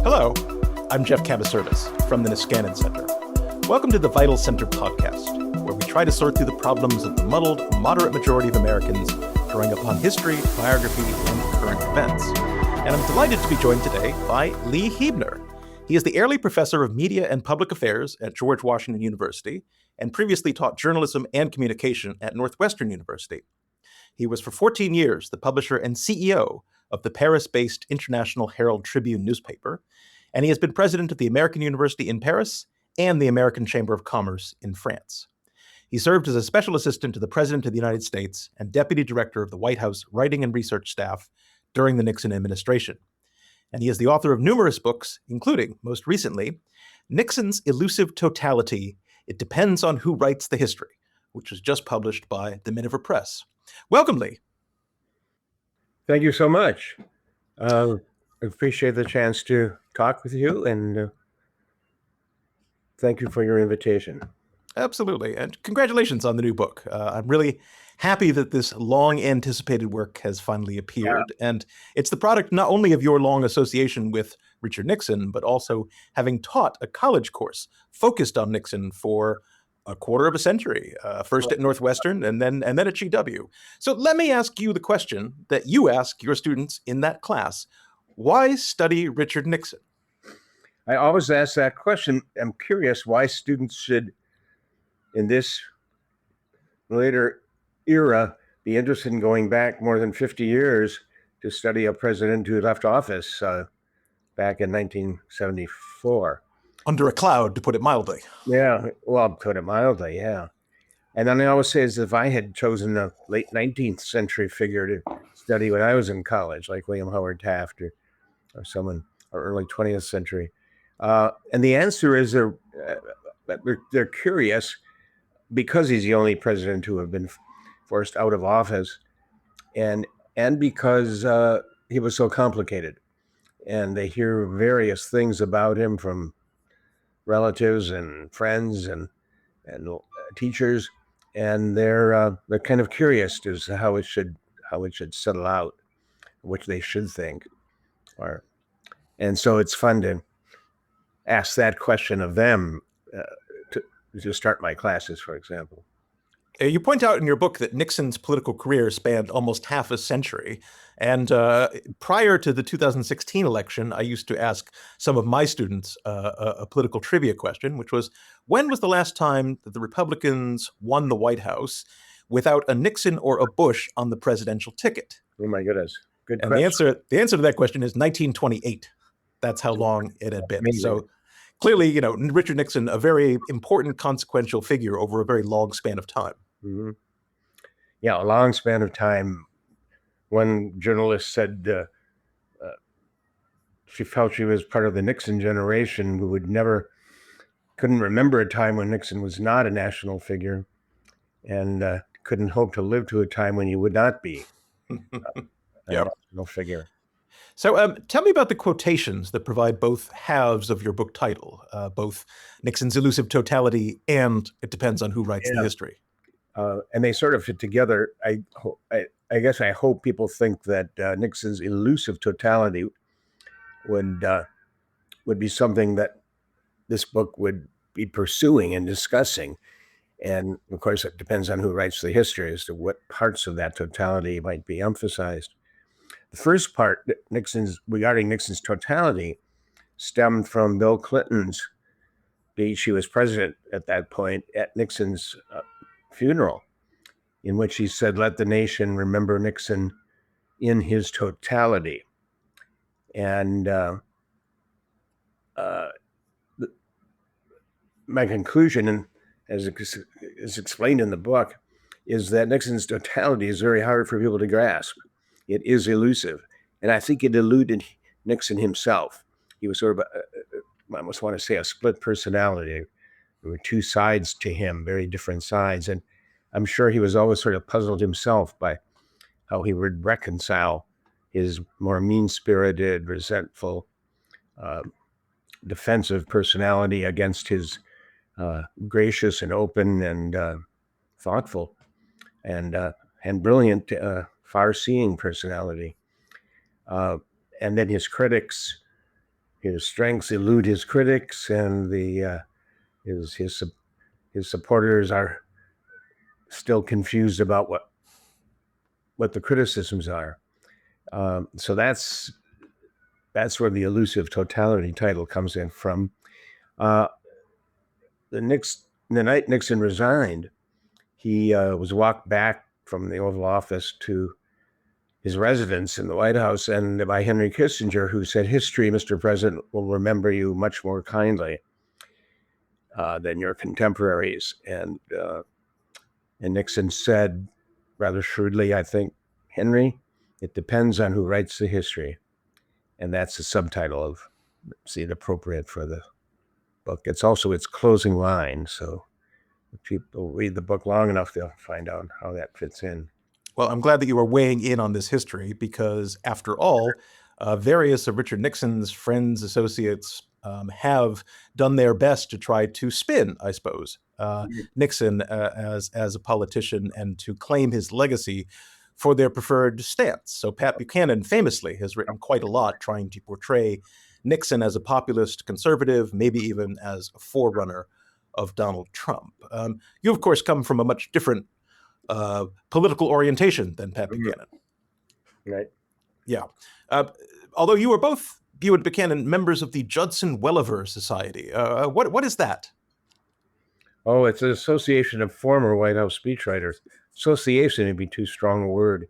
Hello, I'm Jeff Kavaservis from the Niskanen Center. Welcome to the Vital Center podcast, where we try to sort through the problems of the muddled, moderate majority of Americans, drawing upon history, biography, and current events. And I'm delighted to be joined today by Lee Huebner. He is the Early Professor of Media and Public Affairs at George Washington University and previously taught journalism and communication at Northwestern University. He was for 14 years the publisher and CEO of the Paris-based International Herald Tribune newspaper, and he has been president of the American University in Paris and the American Chamber of Commerce in France. He served as a special assistant to the President of the United States and deputy director of the White House Writing and Research Staff during the Nixon administration. And he is the author of numerous books, including, most recently, Nixon's Elusive Totality, It Depends on Who Writes the History, which was just published by the Miniver Press. Welcome, Lee. Thank you so much. I appreciate the chance to talk with you, and thank you for your invitation. Absolutely. And congratulations on the new book. I'm really happy that this long-anticipated work has finally appeared. Yeah. And it's the product not only of your long association with Richard Nixon, but also having taught a college course focused on Nixon for a quarter of a century, first at Northwestern and then at GW. So let me ask you the question that you ask your students in that class. Why study Richard Nixon? I always ask that question. I'm curious why students should, in this later era, be interested in going back more than 50 years to study a president who left office back in 1974. Under a cloud, to put it mildly. Yeah, well, put it mildly, yeah. And then I always say, as if I had chosen a late 19th century figure to study when I was in college, like William Howard Taft or someone, or early 20th century. And the answer is they're curious because he's the only president to have been forced out of office, and because he was so complicated. And they hear various things about him from relatives and friends and teachers, and they're kind of curious as to how it should settle out, which they should think, and so it's fun to ask that question of them to start my classes, for example. You point out in your book that Nixon's political career spanned almost half a century. And prior to the 2016 election, I used to ask some of my students a political trivia question, which was, when was the last time that the Republicans won the White House without a Nixon or a Bush on the presidential ticket? Oh, my goodness. Good and question. The answer to that question is 1928. That's how long it had been. Amazing. So clearly, Richard Nixon, a very important, consequential figure over a very long span of time. Mm-hmm. Yeah, a long span of time. One journalist said she felt she was part of the Nixon generation who couldn't remember a time when Nixon was not a national figure, and couldn't hope to live to a time when he would not be a national figure. So tell me about the quotations that provide both halves of your book title, both Nixon's Elusive Totality and It Depends on Who Writes the History. And they sort of fit together. I guess I hope people think that Nixon's elusive totality would be something that this book would be pursuing and discussing. And of course, it depends on who writes the history as to what parts of that totality might be emphasized. The first part, regarding Nixon's totality, stemmed from Bill Clinton's speech. He was president at that point at Nixon's funeral, in which he said, "Let the nation remember Nixon in his totality." And my conclusion, and as is explained in the book, is that Nixon's totality is very hard for people to grasp. It is elusive. And I think it eluded Nixon himself. He was sort of, I almost want to say, a split personality. There were two sides to him, very different sides. And I'm sure he was always sort of puzzled himself by how he would reconcile his more mean-spirited, resentful, defensive personality against his gracious and open and thoughtful and and brilliant, far-seeing personality. And then his strengths elude his critics, and his supporters are still confused about what the criticisms are. So that's where the elusive totality title comes in from. The night Nixon resigned, he was walked back from the Oval Office to his residence in the White House, and by Henry Kissinger, who said, "History, Mr. President, will remember you much more kindly than your contemporaries." And Nixon said, rather shrewdly, I think, "Henry, it depends on who writes the history." And that's the subtitle of See It Appropriate for the book. It's also its closing line. So if people read the book long enough, they'll find out how that fits in. Well, I'm glad that you are weighing in on this history because, after all, various of Richard Nixon's friends, associates have done their best to try to spin, I suppose, Nixon as a politician and to claim his legacy for their preferred stance. So Pat Buchanan famously has written quite a lot trying to portray Nixon as a populist conservative, maybe even as a forerunner of Donald Trump. You, of course, come from a much different political orientation than Pat Buchanan. Right. Yeah. Although you and Buchanan, members of the Judson-Welliver Society. What is that? Oh, it's an association of former White House speechwriters. Association would be too strong a word.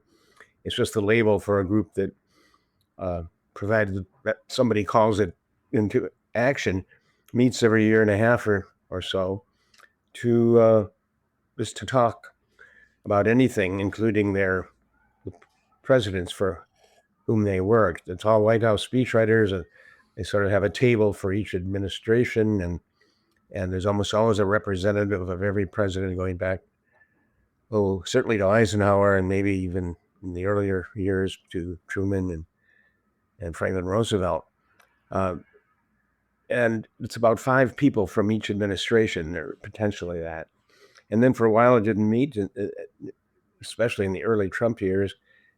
It's just a label for a group that, provided that somebody calls it into action, meets every year and a half or so to just to talk about anything, including the presidents for whom they worked. It's all White House speechwriters. They sort of have a table for each administration, and there's almost always a representative of every president going back, certainly to Eisenhower, and maybe even in the earlier years to Truman and Franklin Roosevelt. And it's about 5 people from each administration, or potentially that. And then for a while it didn't meet, especially in the early Trump years.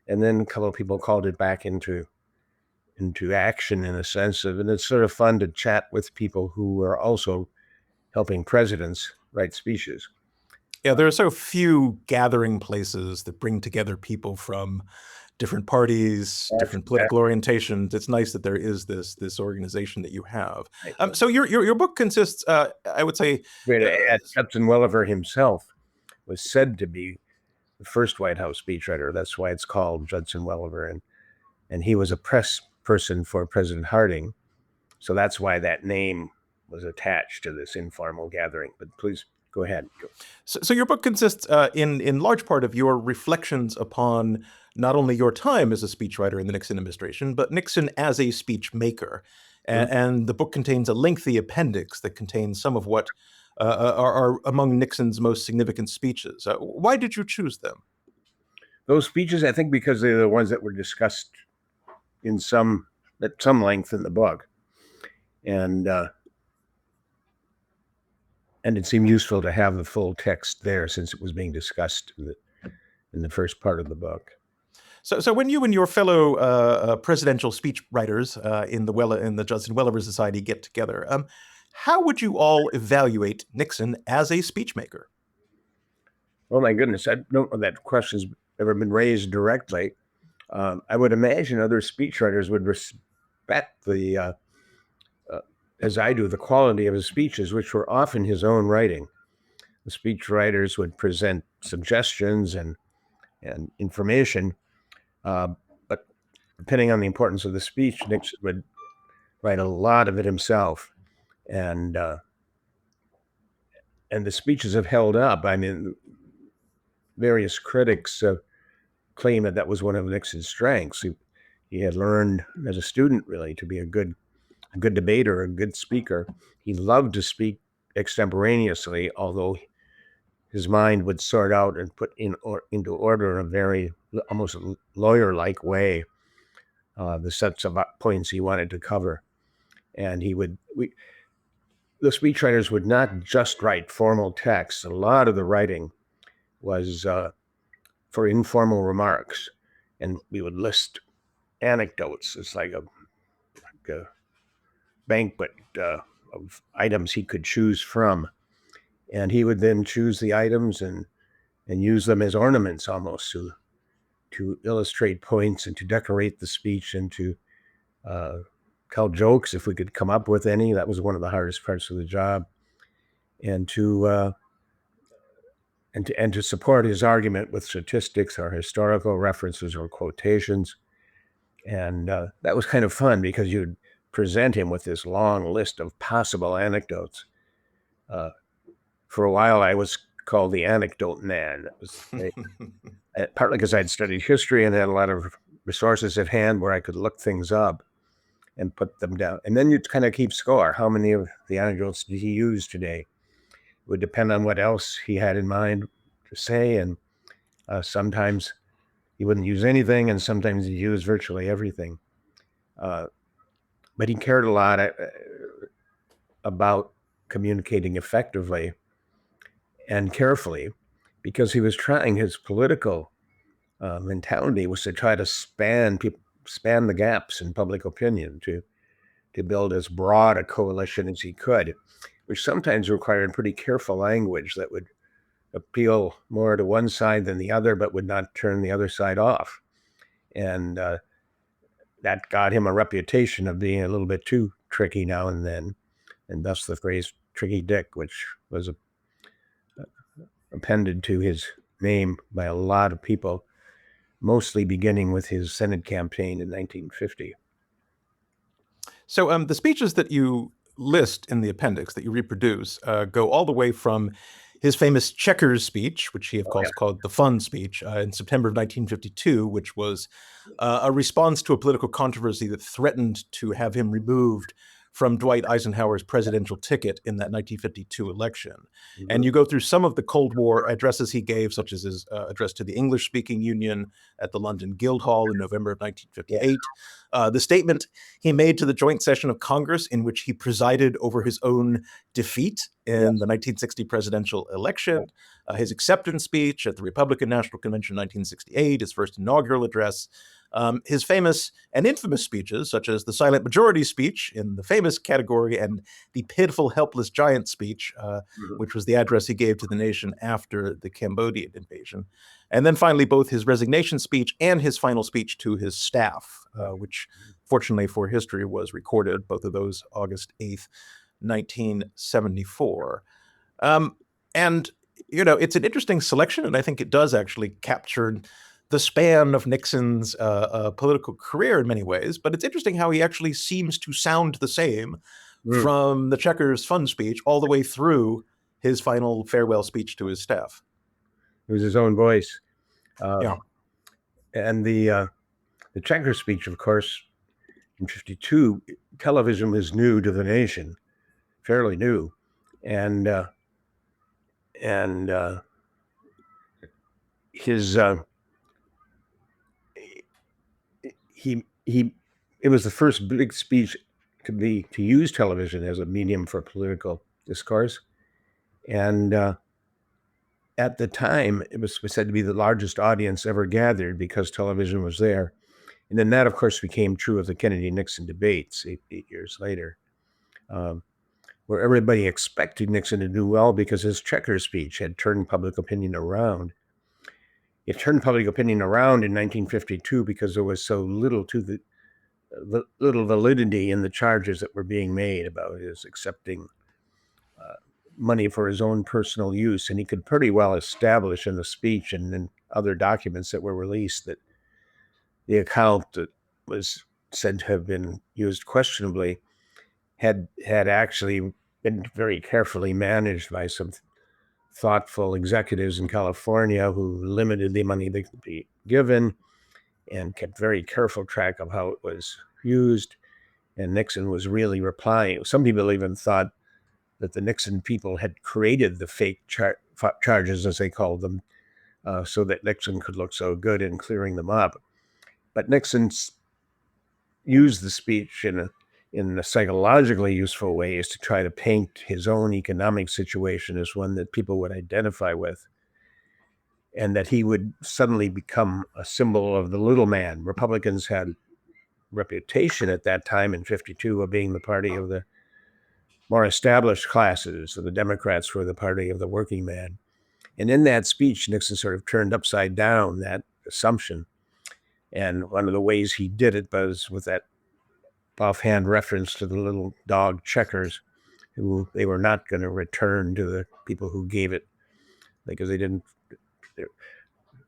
And then a couple of people called it back into action, in a sense of, and it's sort of fun to chat with people who are also helping presidents write speeches. Yeah, there are so few gathering places that bring together people from different parties, different political orientations. It's nice that there is this organization that you have. So your book consists, I would say, Judson-Welliver himself was said to be the first White House speechwriter. That's why it's called Judson-Welliver, and he was a press person for President Harding, so that's why that name was attached to this informal gathering. But please go ahead. So your book consists, in large part, of your reflections upon not only your time as a speechwriter in the Nixon administration, but Nixon as a speech maker. And the book contains a lengthy appendix that contains some of what are among Nixon's most significant speeches. Why did you choose them? Those speeches, I think, because they're the ones that were discussed at some length in the book, and it seemed useful to have the full text there since it was being discussed in the first part of the book. So when you and your fellow presidential speech writers in the Judson-Welliver Society get together, how would you all evaluate Nixon as a speechmaker? Oh my goodness, I don't know that question's ever been raised directly. I would imagine other speechwriters would respect as I do, the quality of his speeches, which were often his own writing. The speechwriters would present suggestions and information, but depending on the importance of the speech, Nixon would write a lot of it himself, and the speeches have held up. I mean, various critics claim that was one of Nixon's strengths. He had learned as a student, really, to be a good debater, a good speaker. He loved to speak extemporaneously, although his mind would sort out and put into order in a very almost lawyer-like way the sets of points he wanted to cover. And the speechwriters would not just write formal texts. A lot of the writing was for informal remarks, and we would list anecdotes. It's like a banquet of items he could choose from, and he would then choose the items and use them as ornaments almost to illustrate points and to decorate the speech and to tell jokes if we could come up with any. That was one of the hardest parts of the job, and to support his argument with statistics or historical references or quotations. And that was kind of fun because you'd present him with this long list of possible anecdotes. For a while, I was called the anecdote man. That was partly because I'd studied history and had a lot of resources at hand where I could look things up and put them down. And then you'd kind of keep score. How many of the anecdotes did he use today? It would depend on what else he had in mind to say. And sometimes he wouldn't use anything, and sometimes he used virtually everything. But he cared a lot about communicating effectively and carefully, because he was trying, his political mentality was to try to span the gaps in public opinion, to build as broad a coalition as he could, which sometimes required pretty careful language that would appeal more to one side than the other, but would not turn the other side off. And that got him a reputation of being a little bit too tricky now and then, and thus the phrase "tricky Dick," which was appended to his name by a lot of people, mostly beginning with his Senate campaign in 1950. So the speeches that you list in the appendix, that you reproduce, go all the way from his famous Checkers speech, which he, of course, called the fun speech, in September of 1952, which was a response to a political controversy that threatened to have him removed from Dwight Eisenhower's presidential ticket in that 1952 election. Mm-hmm. And you go through some of the Cold War addresses he gave, such as his address to the English-speaking Union at the London Guildhall in November of 1958. The statement he made to the joint session of Congress, in which he presided over his own defeat in the 1960 presidential election, his acceptance speech at the Republican National Convention in 1968, his first inaugural address, his famous and infamous speeches, such as the silent majority speech in the famous category and the pitiful helpless giant speech, which was the address he gave to the nation after the Cambodian invasion. And then finally, both his resignation speech and his final speech to his staff, which fortunately for history was recorded, both of those August 8th, 1974. And, you know, it's an interesting selection, and I think it does actually capture the span of Nixon's political career in many ways. But it's interesting how he actually seems to sound the same from the Checkers fun speech all the way through his final farewell speech to his staff. It was his own voice. And the Checkers speech, of course, in 52, television was new to the nation, fairly new. And his it was the first big speech to use television as a medium for political discourse. And at the time, it was said to be the largest audience ever gathered because television was there. And then that, of course, became true of the Kennedy-Nixon debates eight years later, where everybody expected Nixon to do well because his Checkers speech had turned public opinion around. It turned public opinion around in 1952 because there was so little validity in the charges that were being made about his accepting money for his own personal use. And he could pretty well establish in the speech and in other documents that were released that the account that was said to have been used questionably had actually been very carefully managed by some thoughtful executives in California who limited the money that could be given and kept very careful track of how it was used. And Nixon was really replying. Some people even thought that the Nixon people had created the fake charges, as they called them, so that Nixon could look so good in clearing them up. But Nixon used the speech in a psychologically useful way is to try to paint his own economic situation as one that people would identify with. and that he would suddenly become a symbol of the little man. Republicans had reputation at that time in 52 of being the party of the more established classes, so the Democrats were the party of the working man. And in that speech, Nixon sort of turned upside down that assumption. And one of the ways he did it was with that offhand reference to the little dog Checkers, who they were not going to return to the people who gave it because they didn't,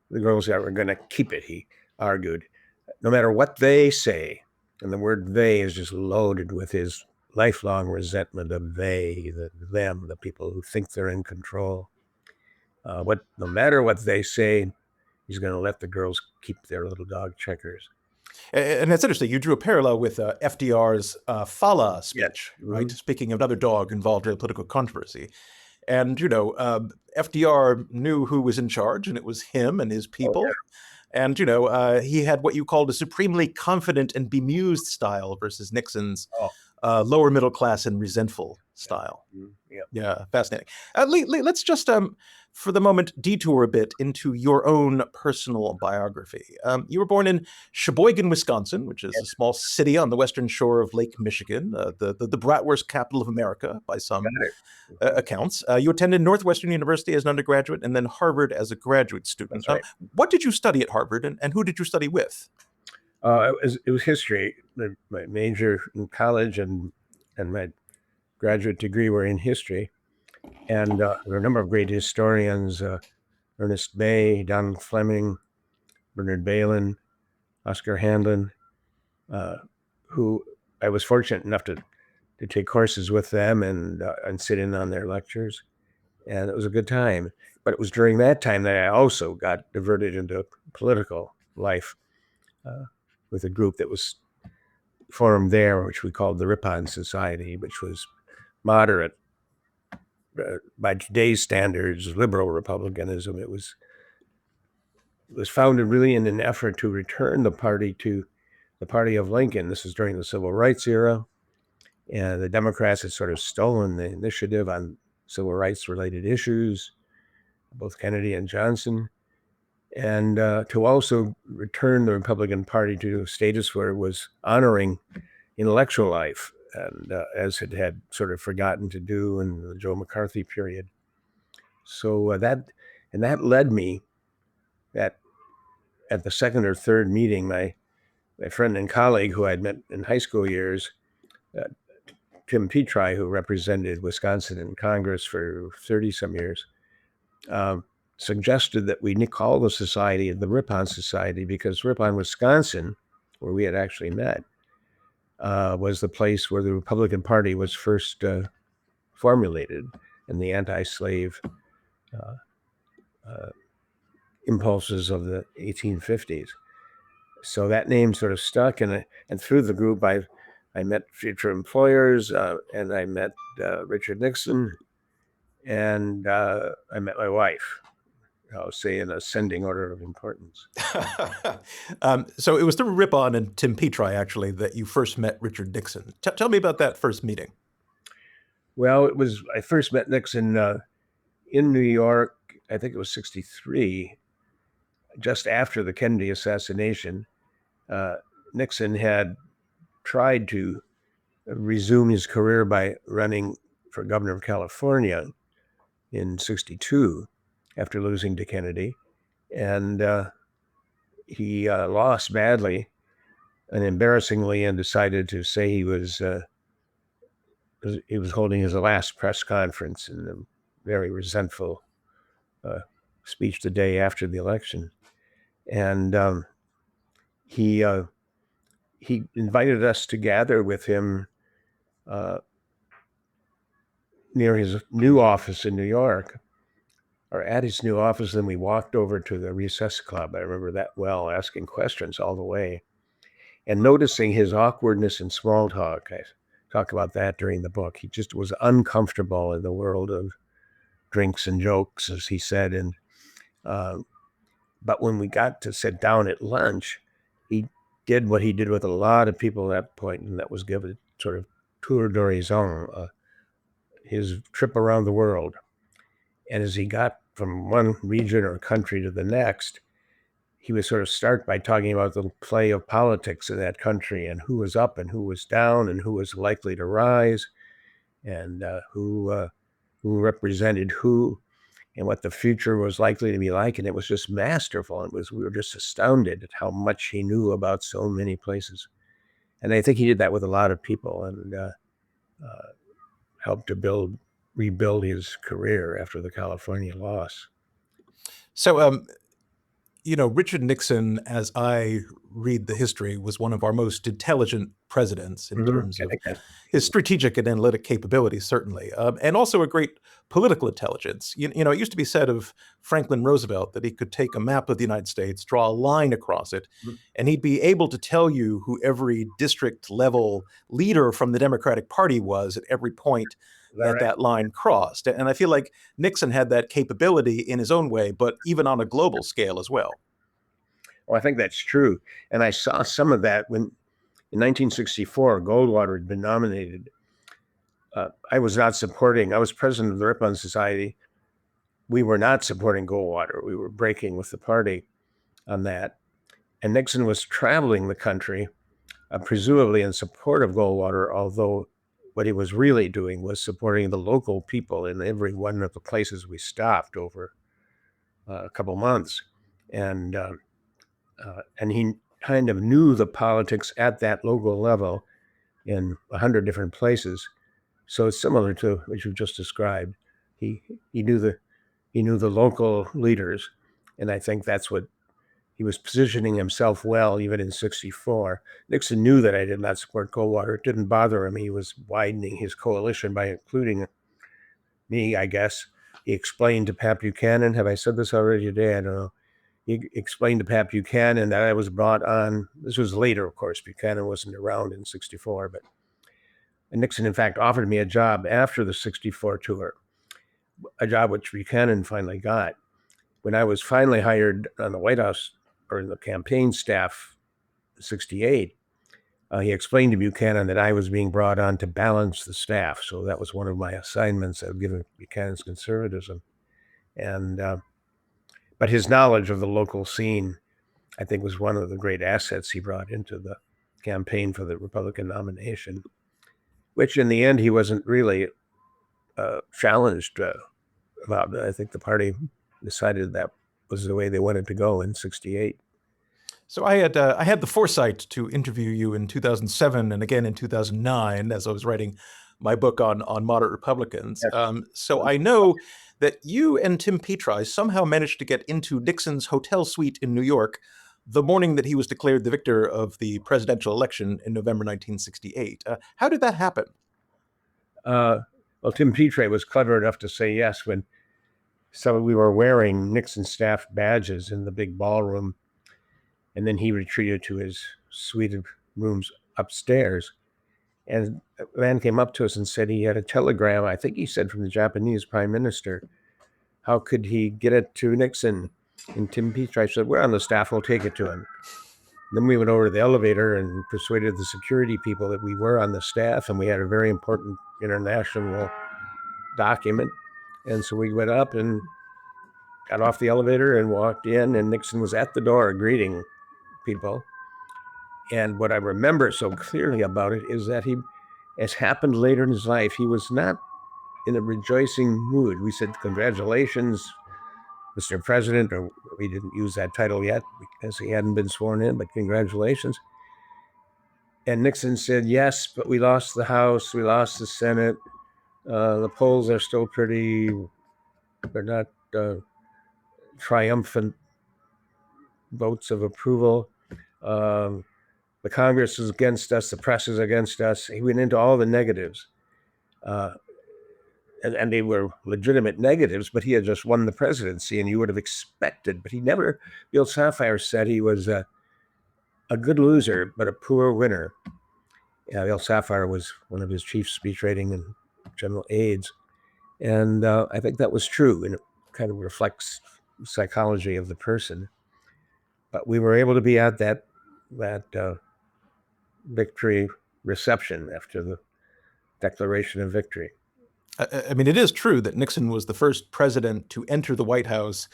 the girls that were going to keep it, he argued, no matter what they say. And the word they is just loaded with his lifelong resentment of they, them, the people who think they're in control. No matter what they say, he's going to let the girls keep their little dog Checkers. And it's interesting. You drew a parallel with FDR's Fala speech, Yes. right? Speaking of another dog involved in a political controversy. And, FDR knew who was in charge, and it was him and his people. And, he had what you called a supremely confident and bemused style versus Nixon's lower middle class and resentful style. Yeah, fascinating. Lee, let's just, for the moment, detour a bit into your own personal biography. You were born in Sheboygan, Wisconsin, which is a small city on the western shore of Lake Michigan, the bratwurst capital of America by some accounts. You attended Northwestern University as an undergraduate and then Harvard as a graduate student. That's right. What did you study at Harvard, and who did you study with? It was history. My major in college and my graduate degree were in history. And there were a number of great historians, Ernest May, Donald Fleming, Bernard Bailyn, Oscar Handlin, who I was fortunate enough to take courses with them and sit in on their lectures. And it was a good time. But it was during that time that I also got diverted into political life with a group that was formed there, which we called the Ripon Society, which was moderate by today's standards, liberal republicanism. It was founded really in an effort to return the party to the party of Lincoln. This was during the Civil Rights era, and the Democrats had sort of stolen the initiative on civil rights related issues, both Kennedy and Johnson, and to also return the Republican Party to a status where it was honoring intellectual life, and as it had sort of forgotten to do in the Joe McCarthy period. So that led me that at the second or third meeting, my friend and colleague who I'd met in high school years, Tim Petri, who represented Wisconsin in Congress for 30 some years, suggested that we call the society the Ripon Society because Ripon, Wisconsin, where we had actually met, was the place where the Republican Party was first formulated and the anti-slave impulses of the 1850s. So that name sort of stuck, and through the group, I met future employers, and I met Richard Nixon, and I met my wife. I'll say in ascending order of importance. So it was through Ripon and Tim Petri, actually, that you first met Richard Nixon. Tell me about that first meeting. Well, I first met Nixon in New York. I think it was 1963, just after the Kennedy assassination. Nixon had tried to resume his career by running for governor of California in 1962 after losing to Kennedy. And he lost badly and embarrassingly, and decided to say he was holding his last press conference in a very resentful speech the day after the election. And he invited us to gather with him near his new office in New York, or at his new office. Then we walked over to the Recess Club. I remember that well, asking questions all the way and noticing his awkwardness and small talk. I talk about that during the book. He just was uncomfortable in the world of drinks and jokes, as he said. And but when we got to sit down at lunch, he did what he did with a lot of people at that point, and that was give a sort of tour d'horizon, his trip around the world. And as he got from one region or country to the next, he would sort of start by talking about the play of politics in that country and who was up and who was down and who was likely to rise and who represented who and what the future was likely to be like. And it was just masterful. We were just astounded at how much he knew about so many places. And I think he did that with a lot of people and helped to rebuild his career after the California loss. So, Richard Nixon, as I read the history, was one of our most intelligent presidents in terms I of think that's his strategic and analytic capabilities, certainly, and also a great political intelligence. It used to be said of Franklin Roosevelt that he could take a map of the United States, draw a line across it, and he'd be able to tell you who every district level leader from the Democratic Party was at every point is that that right? that line crossed. And I feel like Nixon had that capability in his own way, but even on a global scale as well. Well, I think that's true. And I saw some of that when in 1964, Goldwater had been nominated. I was president of the Ripon Society. We were not supporting Goldwater. We were breaking with the party on that. And Nixon was traveling the country, presumably in support of Goldwater, although what he was really doing was supporting the local people in every one of the places we stopped over a couple months. And he kind of knew the politics at that local level in 100 different places. So it's similar to what you just described. He he knew the local leaders, and I think that's what he was positioning himself well, even in '64. Nixon knew that I did not support Goldwater. It didn't bother him. He was widening his coalition by including me, I guess. He explained to Pat Buchanan. Have I said this already today? I don't know. He explained to Pat Buchanan that I was brought on. This was later, of course. Buchanan wasn't around in '64, but Nixon, in fact, offered me a job after the '64 tour, a job which Buchanan finally got. When I was finally hired on the White House or in the campaign staff, '68, he explained to Buchanan that I was being brought on to balance the staff. So that was one of my assignments of given Buchanan's conservatism. And but his knowledge of the local scene, I think, was one of the great assets he brought into the campaign for the Republican nomination, which in the end he wasn't really challenged about. I think the party decided that was the way they wanted to go in '68. So I had the foresight to interview you in 2007 and again in 2009 as I was writing my book on moderate Republicans. Yes. So I know that you and Tim Petri somehow managed to get into Nixon's hotel suite in New York the morning that he was declared the victor of the presidential election in November 1968. How did that happen? Well, Tim Petri was clever enough to say yes when we were wearing Nixon staff badges in the big ballroom, and then he retreated to his suite of rooms upstairs. And a man came up to us and said he had a telegram, I think he said from the Japanese prime minister. How could he get it to Nixon? And Tim Petri said, we're on the staff, we'll take it to him. Then we went over to the elevator and persuaded the security people that we were on the staff and we had a very important international document. And so we went up and got off the elevator and walked in, and Nixon was at the door greeting people. And what I remember so clearly about it is that he, as happened later in his life, he was not in a rejoicing mood. We said, congratulations, Mr. President, or we didn't use that title yet because he hadn't been sworn in, but congratulations. And Nixon said, yes, but we lost the House, we lost the Senate. The polls are still they're not triumphant votes of approval. The Congress is against us, the press is against us. He went into all the negatives. And they were legitimate negatives, but he had just won the presidency, and you would have expected. But he never, Bill Safire said he was a good loser, but a poor winner. Bill Safire was one of his chief speechwriting and general aides. And I think that was true, and it kind of reflects the psychology of the person. But we were able to be at that victory reception after the declaration of victory. I mean, it is true that Nixon was the first president to enter the White House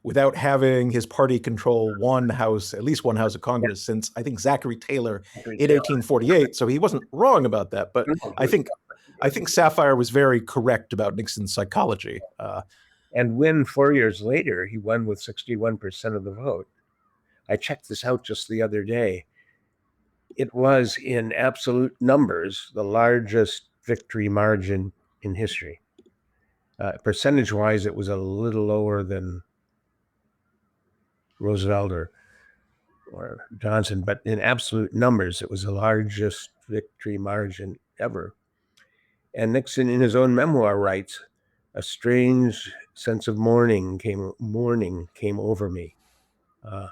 without having his party control one house, at least one house of Yeah, Congress, since I think Zachary Taylor Zachary in Taylor. 1848. So he wasn't wrong about that. But No, he I was think I think Safire was very correct about Nixon's psychology. and when 4 years later he won with 61% of the vote. I checked this out just the other day. It was in absolute numbers the largest victory margin in history. Percentage wise, it was a little lower than Roosevelt or Johnson, but in absolute numbers, it was the largest victory margin ever. And Nixon, in his own memoir, writes, "A strange sense of mourning came over me, uh,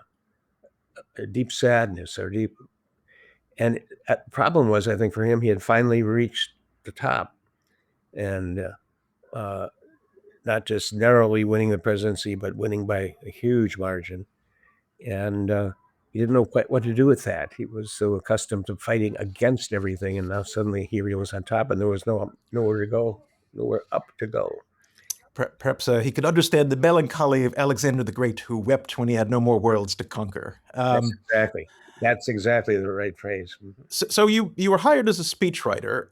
a deep sadness or deep." And the problem was, I think, for him, he had finally reached the top, and not just narrowly winning the presidency, but winning by a huge margin. And he didn't know quite what to do with that. He was so accustomed to fighting against everything, and now suddenly here he was on top, and there was nowhere to go, nowhere up to go. Perhaps he could understand the melancholy of Alexander the Great, who wept when he had no more worlds to conquer. That's exactly the right phrase. So you were hired as a speechwriter,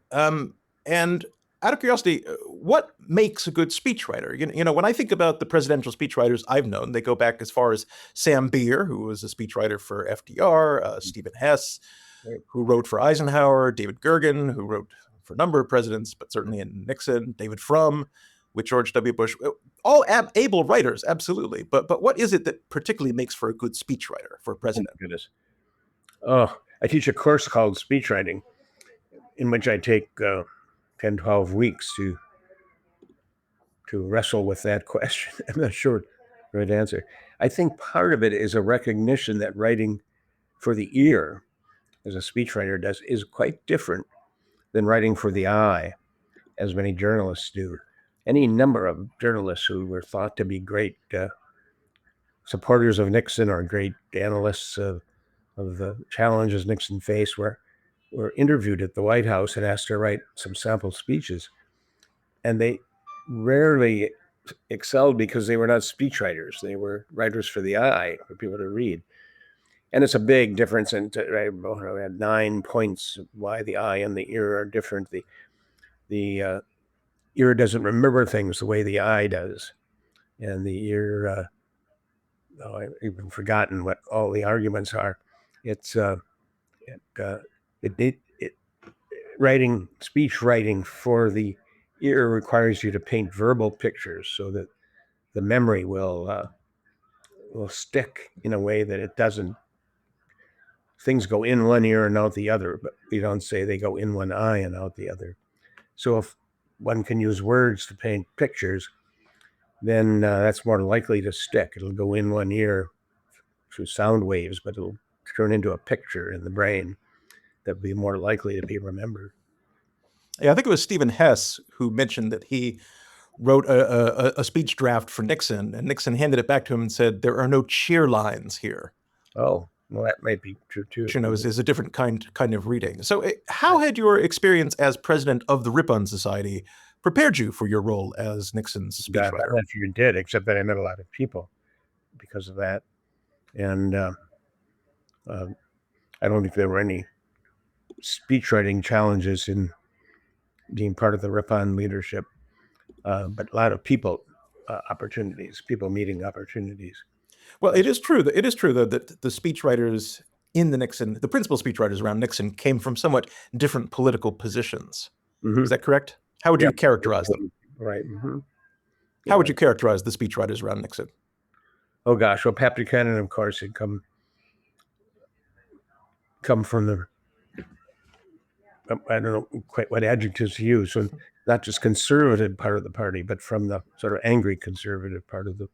and out of curiosity, what makes a good speechwriter? You know, when I think about the presidential speechwriters I've known, they go back as far as Sam Beer, who was a speechwriter for FDR, Stephen Hess, Right. who wrote for Eisenhower, David Gergen, who wrote for a number of presidents, but certainly in Nixon, David Frum with George W. Bush, all able writers, absolutely. But what is it that particularly makes for a good speechwriter for a Oh, president? goodness. Oh, I teach a course called speechwriting, in which I take 10, 12 weeks to wrestle with that question. I'm not sure the right answer. I think part of it is a recognition that writing for the ear, as a speechwriter does, is quite different than writing for the eye, as many journalists do. Any number of journalists who were thought to be great supporters of Nixon or great analysts of the challenges Nixon faced were interviewed at the White House and asked to write some sample speeches. And they rarely excelled because they were not speechwriters. They were writers for the eye, for people to read. And it's a big difference. And I had 9 points of why the eye and the ear are different. The ear doesn't remember things the way the eye does. And the ear, I've even forgotten what all the arguments are. It's it writing speech writing for the ear requires you to paint verbal pictures so that the memory will stick in a way that it doesn't. Things go in one ear and out the other, but we don't say they go in one eye and out the other. So if one can use words to paint pictures, then that's more likely to stick. It'll go in one ear through sound waves, but it'll turn into a picture in the brain that will be more likely to be remembered. Yeah, I think it was Stephen Hess who mentioned that he wrote a speech draft for Nixon, and Nixon handed it back to him and said, "There are no cheer lines here." Oh, well, that might be true too. Which, you know, is a different kind of reading. So, how had your experience as president of the Ripon Society prepared you for your role as Nixon's I'm speechwriter? not sure you did, except that I met a lot of people because of that. And I don't think there were any speechwriting challenges in being part of the Ripon leadership, but a lot of people opportunities, people meeting opportunities. Well, it is true that the speechwriters in the principal speechwriters around Nixon came from somewhat different political positions. Mm-hmm. Is that correct? How would Yeah. you characterize them? Right. Mm-hmm. How would you characterize the speechwriters around Nixon? Oh gosh, well, Pat Buchanan, of course, had come from the I don't know quite what adjectives to use. So not just conservative part of the party, but from the sort of angry conservative part of the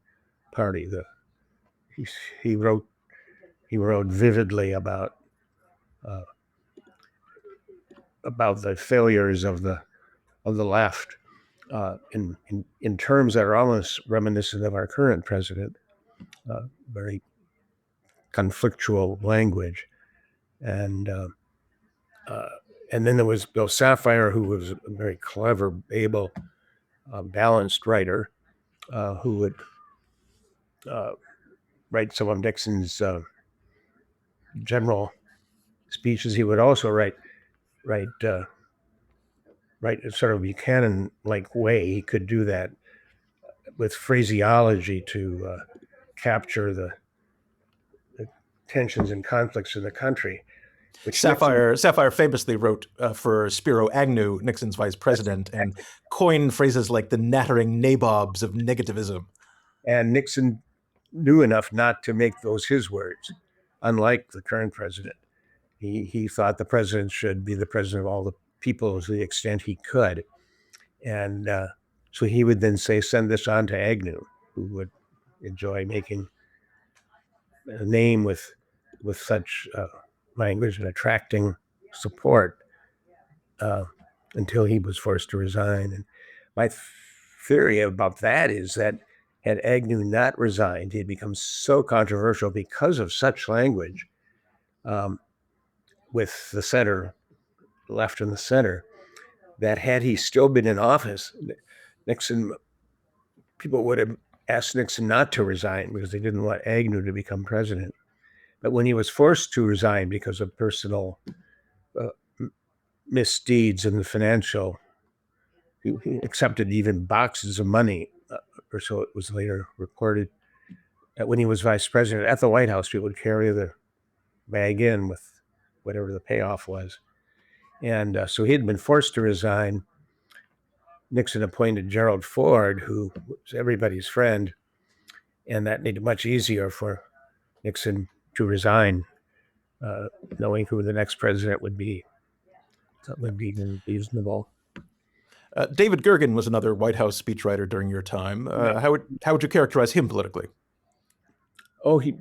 party. He, he wrote vividly uh, about the failures of the left in terms that are almost reminiscent of our current president. Very conflictual language, and and then there was Bill Safire, who was very clever, able balanced writer who would write some of Nixon's general speeches. He would also write in sort of Buchanan-like way. He could do that with phraseology to capture the tensions and conflicts in the country. Which Safire famously wrote for Spiro Agnew, Nixon's vice president, and coined phrases like the nattering nabobs of negativism. And Nixon knew enough not to make those his words, unlike the current president. He thought the president should be the president of all the people to the extent he could. And so he would then say, send this on to Agnew, who would enjoy making a name with such language and attracting support until he was forced to resign. And my theory about that is that had Agnew not resigned, he'd become so controversial because of such language with the center, left and the center, that had he still been in office, people would have asked Nixon not to resign because they didn't want Agnew to become president. But when he was forced to resign because of personal misdeeds in the financial, he accepted even boxes of money, or so it was later reported. When he was vice president at the White House, people would carry the bag in with whatever the payoff was. And so he had been forced to resign. Nixon appointed Gerald Ford, who was everybody's friend, and that made it much easier for Nixon to resign, knowing who the next president would be. That would be reasonable. David Gergen was another White House speechwriter during your time. How would you characterize him politically? Oh, he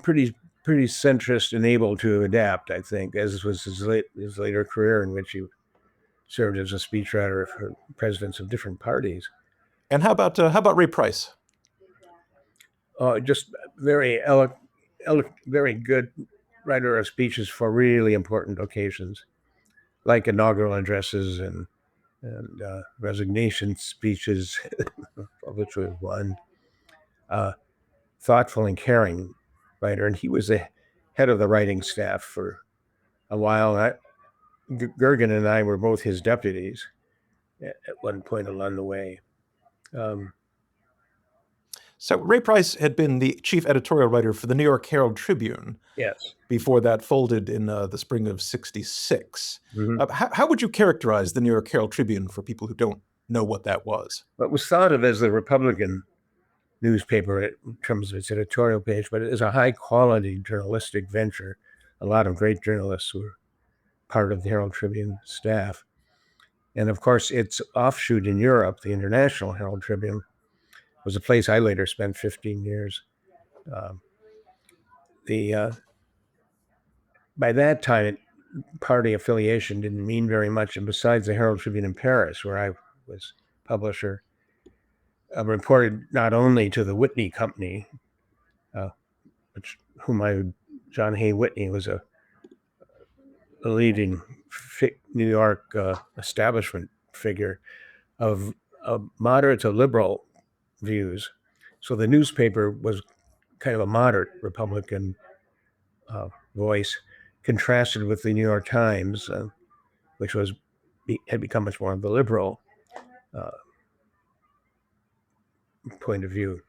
pretty centrist and able to adapt, I think, as was his later career, in which he served as a speechwriter for presidents of different parties. And how about Ray Price? Just very very good writer of speeches for really important occasions, like inaugural addresses and resignation speeches, of which was one. Thoughtful and caring writer, and he was the head of the writing staff for a while. Gergen and I were both his deputies at one point along the way. So Ray Price had been the chief editorial writer for the New York Herald Tribune. Yes. Before that folded in the spring of '66. Mm-hmm. How would you characterize the New York Herald Tribune for people who don't know what that was? Well, it was thought of as the Republican newspaper in terms of its editorial page, but it is a high-quality journalistic venture. A lot of great journalists were part of the Herald Tribune staff. And of course, its offshoot in Europe, the International Herald Tribune, was a place I later spent 15 years. By that time, party affiliation didn't mean very much. And besides the Herald Tribune in Paris, where I was publisher, reported not only to the Whitney Company, John Hay Whitney was a leading New York establishment figure of moderate to liberal views. So the newspaper was kind of a moderate Republican voice, contrasted with the New York Times, which had become much more of the liberal point of view.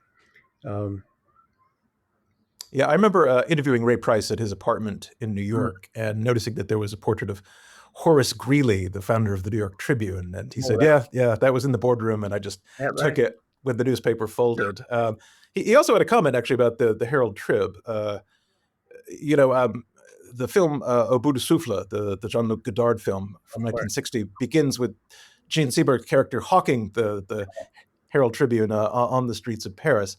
Yeah, I remember interviewing Ray Price at his apartment in New York and noticing that there was a portrait of Horace Greeley, the founder of the New York Tribune. And he said, yeah, that was in the boardroom, and I just took it when the newspaper folded. Sure. He also had a comment, actually, about the Herald Trib. The film Au bout du souffle, the Jean-Luc Godard film from 1960, begins with Gene Seberg's character hawking the Herald Tribune on the streets of Paris.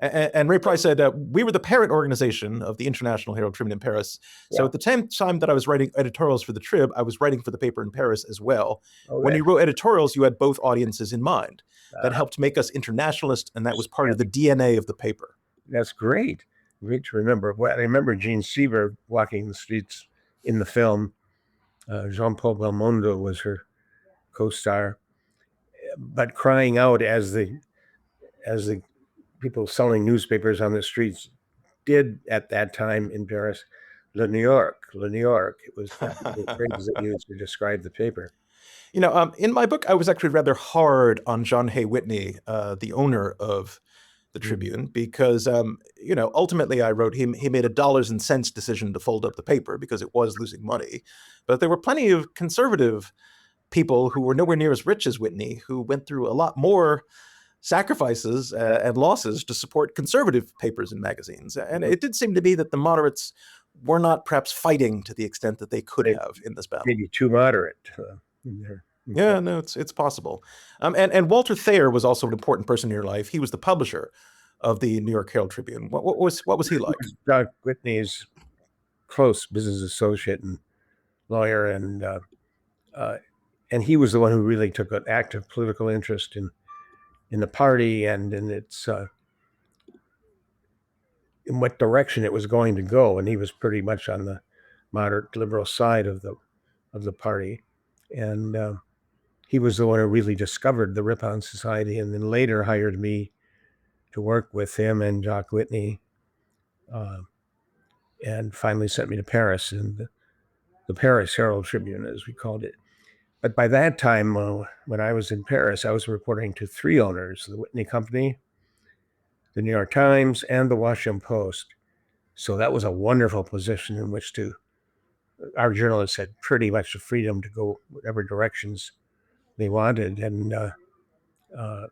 And Ray Price said, we were the parent organization of the International Herald Tribune in Paris. So at the same time that I was writing editorials for the Trib, I was writing for the paper in Paris as well. When you wrote editorials, you had both audiences in mind. That helped make us internationalist, and that was part of the DNA of the paper. That's great. Great to remember. I remember Gene Seberg walking the streets in the film. Jean-Paul Belmondo was her co-star. but crying out as the people selling newspapers on the streets did at that time in Paris. Le New York, Le New York. It was the phrase that used to describe the paper. In my book, I was actually rather hard on John Hay Whitney, the owner of the Mhm. Tribune, because ultimately I wrote he made a dollars and cents decision to fold up the paper because it was losing money, but there were plenty of conservative people who were nowhere near as rich as Whitney who went through a lot more sacrifices and losses to support conservative papers and magazines, and it did seem to be that the moderates were not perhaps fighting to the extent that they could They have in this battle. maybe too moderate in their Yeah, no, it's possible. And Walter Thayer was also an important person in your life. He was the publisher of the New York Herald Tribune. What was he like? Doug Whitney's close business associate and lawyer, uh, and he was the one who really took an active political interest in the party and in its in what direction it was going to go. And he was pretty much on the moderate liberal side of the party, and he was the one who really discovered the Ripon Society, and then later hired me to work with him and Jock Whitney, uh, and finally sent me to Paris and the Paris Herald Tribune, as we called it. But by that time, when I was in Paris, I was reporting to three owners: the Whitney Company, the New York Times, and the Washington Post. So that was a wonderful position in which our journalists had pretty much the freedom to go whatever directions they wanted, and uh,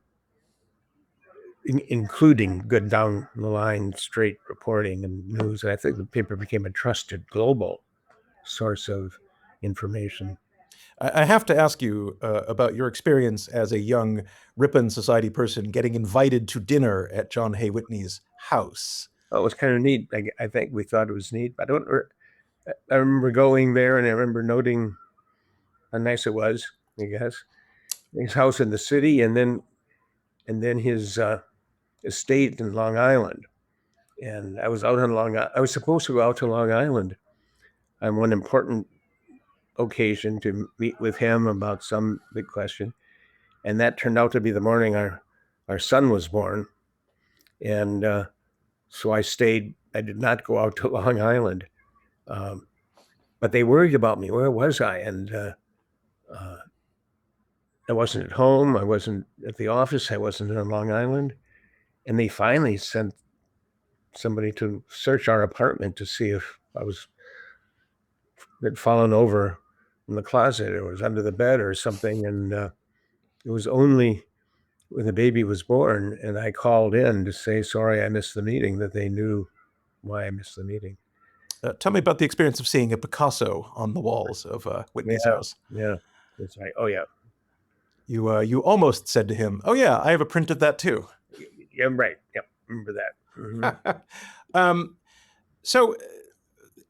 including good down the line, straight reporting and news. And I think the paper became a trusted global source of information. I have to ask you about your experience as a young Ripon Society person getting invited to dinner at John Hay Whitney's house. Oh, it was kind of neat. I think we thought it was neat. But I remember going there and I remember noting how nice it was. I guess his house in the city, and then his estate in Long Island. And I was out on I was supposed to go out to Long Island on one important occasion to meet with him about some big question, and that turned out to be the morning our son was born, and so I stayed. I did not go out to Long Island, um, but they worried about me. Where was I? And uh, I wasn't at home. I wasn't at the office. I wasn't on Long Island, and they finally sent somebody to search our apartment to see if I had fallen over in the closet or was under the bed or something. And it was only when the baby was born and I called in to say, sorry, I missed the meeting, that they knew why I missed the meeting. Tell me about the experience of seeing a Picasso on the walls of Whitney's Yeah. house. Yeah. It's like, oh, yeah. You almost said to him, "Oh yeah, I have a print of that too." Yeah, right. Yep. Remember that. Mhm. um, so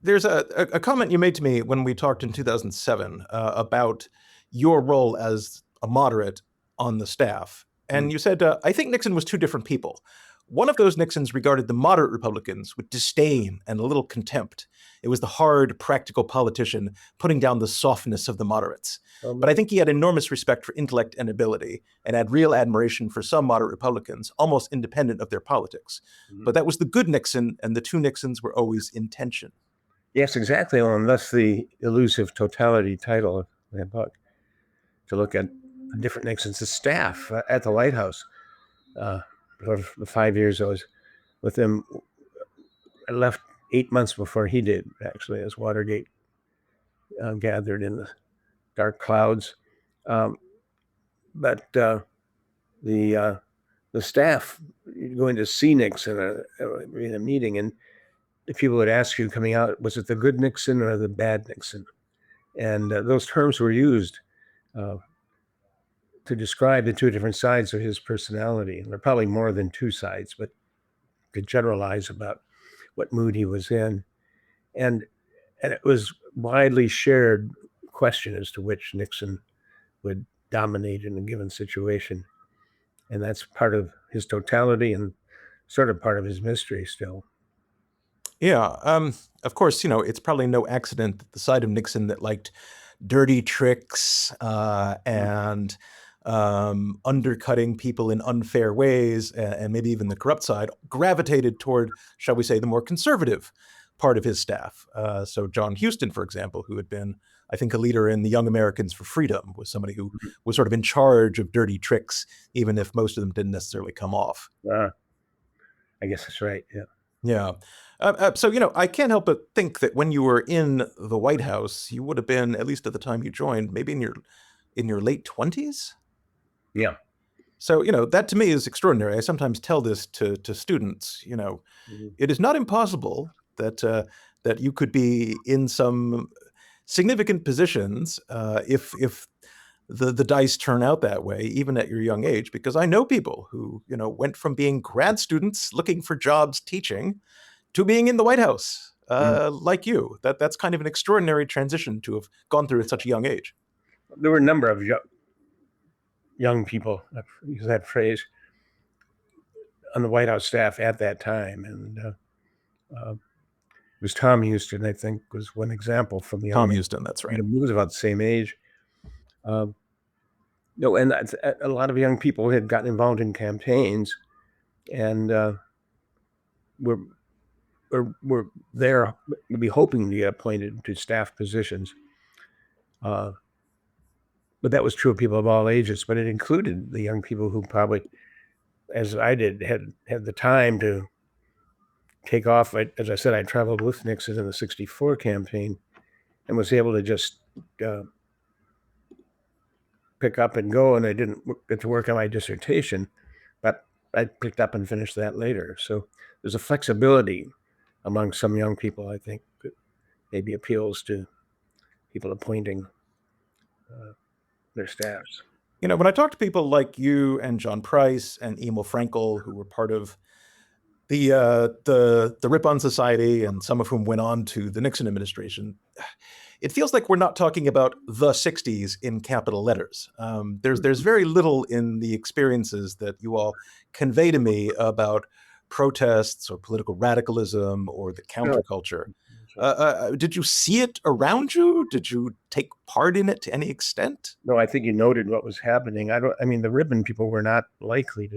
there's a comment you made to me when we talked in 2007 about your role as a moderate on the staff. Mhm. And you said, I think Nixon was two different people. One of those Nixons regarded the moderate Republicans with disdain and a little contempt. It was the hard, practical politician putting down the softness of the moderates. But I think he had enormous respect for intellect and ability and had real admiration for some moderate Republicans, almost independent of their politics. Mhm. But that was the good Nixon, and the two Nixons were always in tension. Yes, exactly. Well, and that's the elusive totality title of that book, to look at the different Nixons, the staff at the Lighthouse. For the 5 years I was with him, I left 8 months before he did, actually, as Watergate gathered in the dark clouds. Um, but the the staff going to see Nixon in a meeting, and the people would ask you coming out, was it the good Nixon or the bad Nixon? And those terms were used uh, to describe the two different sides of his personality. And there are probably more than two sides, but to generalize about what mood he was in. And it was widely shared question as to which Nixon would dominate in a given situation. And that's part of his totality and sort of part of his mystery still. Yeah. Of course, it's probably no accident that the side of Nixon that liked dirty tricks and undercutting people in unfair ways, and maybe even the corrupt side, gravitated toward, shall we say, the more conservative part of his staff. So John Huston, for example, who had been, I think, a leader in the Young Americans for Freedom, was somebody who was sort of in charge of dirty tricks, even if most of them didn't necessarily come off. I guess that's right. Yeah. Yeah. So, I can't help but think that when you were in the White House, you would have been, at least at the time you joined, maybe in your late 20s. Yeah. So, that to me is extraordinary. I sometimes tell this to students. It is not impossible that you could be in some significant positions, if the dice turn out that way, even at your young age. Because I know people who went from being grad students looking for jobs teaching to being in the White House, like you. That's kind of an extraordinary transition to have gone through at such a young age. There were a number of young people, I use that phrase, on the White House staff at that time, and it was Tom Huston, I think, was one example from the Tom Huston, that's right. He was about the same age. No, and a lot of young people had gotten involved in campaigns, and were there, maybe hoping to get appointed to staff positions. But that was true of people of all ages, but it included the young people who probably, as I did, had the time to take off. As I said, I traveled with Nixon in the '64 campaign and was able to just pick up and go, and I didn't get to work on my dissertation, but I picked up and finished that later. So there's a flexibility among some young people, I think, that maybe appeals to people appointing their staffs. When I talk to people like you and John Price and Emil Frankel, who were part of the Ripon Society, and some of whom went on to the Nixon administration, it feels like we're not talking about the '60s in capital letters. There's very little in the experiences that you all convey to me about protests or political radicalism or the counterculture. Did you see it around you? Did you take part in it to any extent? No, I think you noted what was happening. I mean, the Ripon people were not likely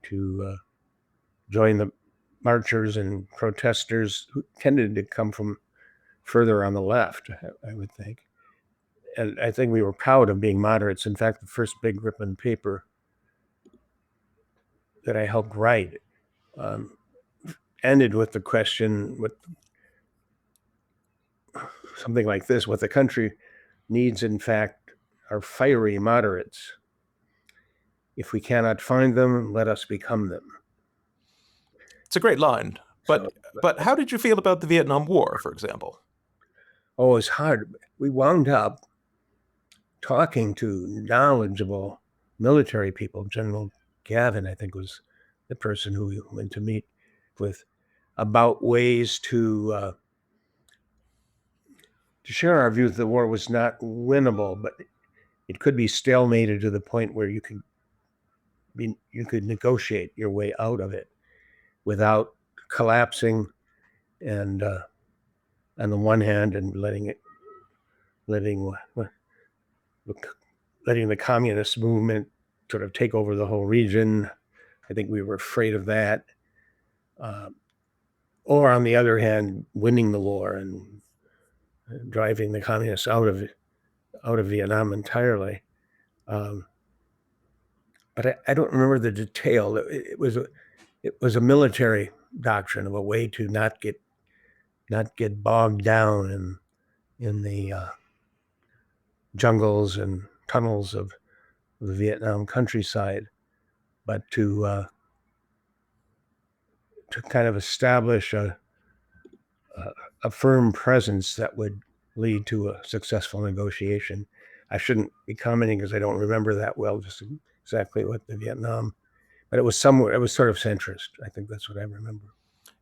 to join the marchers and protesters who tended to come from further on the left, I would think. And I think we were proud of being moderates. In fact, the first big Ripon paper that I helped write ended with the question, with something like this: what the country needs, in fact, are fiery moderates. If we cannot find them, let us become them. It's a great line. But how did you feel about the Vietnam War, for example? Oh, it's hard. We wound up talking to knowledgeable military people. General Gavin, I think, was the person who we went to meet with, about ways to share our view that the war was not winnable, but it could be stalemated to the point where you could negotiate your way out of it without collapsing, and on the one hand, and letting the communist movement sort of take over the whole region. I think we were afraid of that. Or on the other hand, winning the war and driving the communists out of Vietnam entirely. But I don't remember the detail. It was a military doctrine of a way to not get bogged down in the jungles and tunnels of the Vietnam countryside, but to kind of establish a firm presence that would lead to a successful negotiation. I shouldn't be commenting because I don't remember that well, just exactly what the Vietnam, but it was somewhere, it was sort of centrist. I think that's what I remember.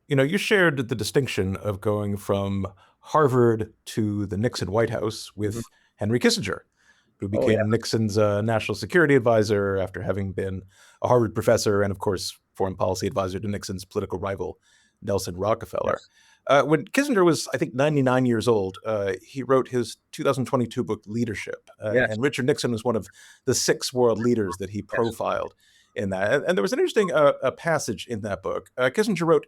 You shared the distinction of going from Harvard to the Nixon White House with Henry Kissinger, who became Nixon's national security advisor after having been a Harvard professor and, of course, foreign policy advisor to Nixon's political rival, Nelson Rockefeller. When Kissinger was, I think, 99 years old, he wrote his 2022 book, Leadership. Yes, And Richard Nixon was one of the 6 world leaders that he yes. profiled in that. And there was an interesting a passage in that book. Kissinger wrote,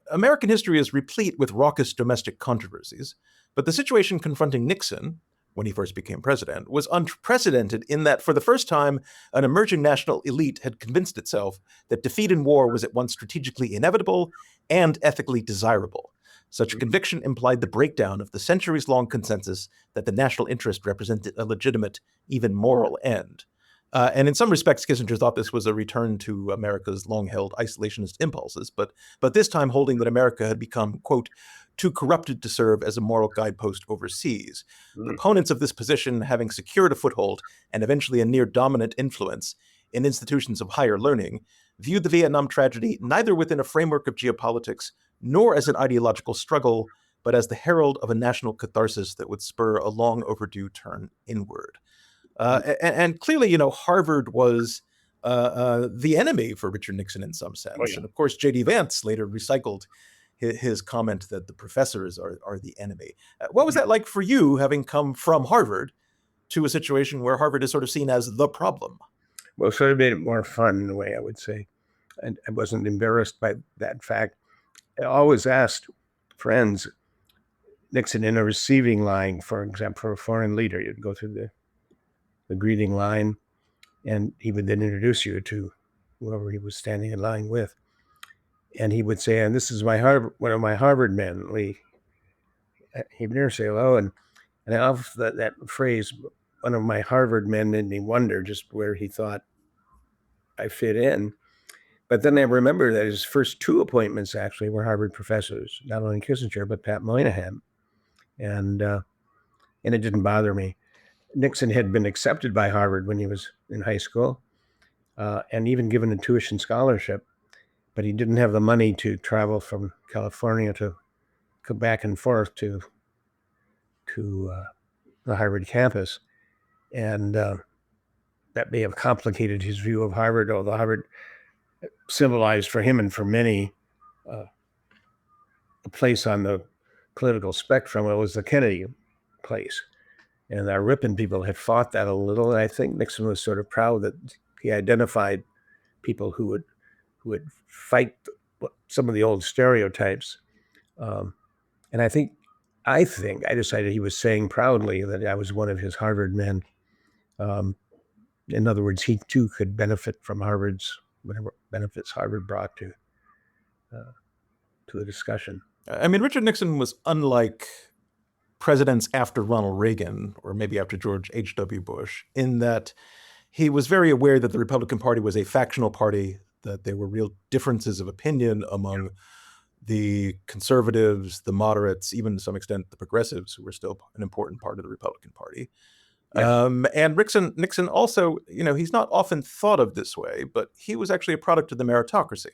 American history is replete with raucous domestic controversies, but the situation confronting Nixon, when he first became president, was unprecedented in that for the first time, an emerging national elite had convinced itself that defeat in war was at once strategically inevitable and ethically desirable. Such conviction implied the breakdown of the centuries-long consensus that the national interest represented a legitimate, even moral end. And in some respects, Kissinger thought this was a return to America's long-held isolationist impulses, but this time holding that America had become, quote, too corrupted to serve as a moral guidepost overseas. Proponents of this position, having secured a foothold and eventually a near dominant influence in institutions of higher learning, viewed the Vietnam tragedy neither within a framework of geopolitics nor as an ideological struggle, but as the herald of a national catharsis that would spur a long overdue turn inward. And clearly, Harvard was the enemy for Richard Nixon in some sense. Oh, yeah. And of course, J.D. Vance later recycled his comment that the professors are the enemy. What was that like for you, having come from Harvard to a situation where Harvard is sort of seen as the problem? Well, it sort of made it more fun in a way, I would say. And I wasn't embarrassed by that fact. I always asked friends, Nixon in a receiving line, for example, for a foreign leader, you'd go through the greeting line, and he would then introduce you to whoever he was standing in line with. And he would say, and this is one of my Harvard men, Lee Huebner, say hello. And off that phrase, one of my Harvard men, made me wonder just where he thought I fit in. But then I remember that his first 2 appointments actually were Harvard professors, not only Kissinger, but Pat Moynihan. And it didn't bother me. Nixon had been accepted by Harvard when he was in high school, and even given a tuition scholarship, but he didn't have the money to travel from California to come back and forth to the Harvard campus. And that may have complicated his view of Harvard, although Harvard symbolized for him and for many a place on the political spectrum. It was the Kennedy place. And our Ripon people had fought that a little. And I think Nixon was sort of proud that he identified people who would fight some of the old stereotypes. And I think I decided he was saying proudly that I was one of his Harvard men. In other words, he too could benefit from whatever benefits Harvard brought to the discussion. I mean, Richard Nixon was unlike presidents after Ronald Reagan, or maybe after George H.W. Bush, in that he was very aware that the Republican Party was a factional party, that there were real differences of opinion among the conservatives, the moderates, even to some extent the progressives, who were still an important part of the Republican Party. Yeah. And Nixon also, he's not often thought of this way, but he was actually a product of the meritocracy.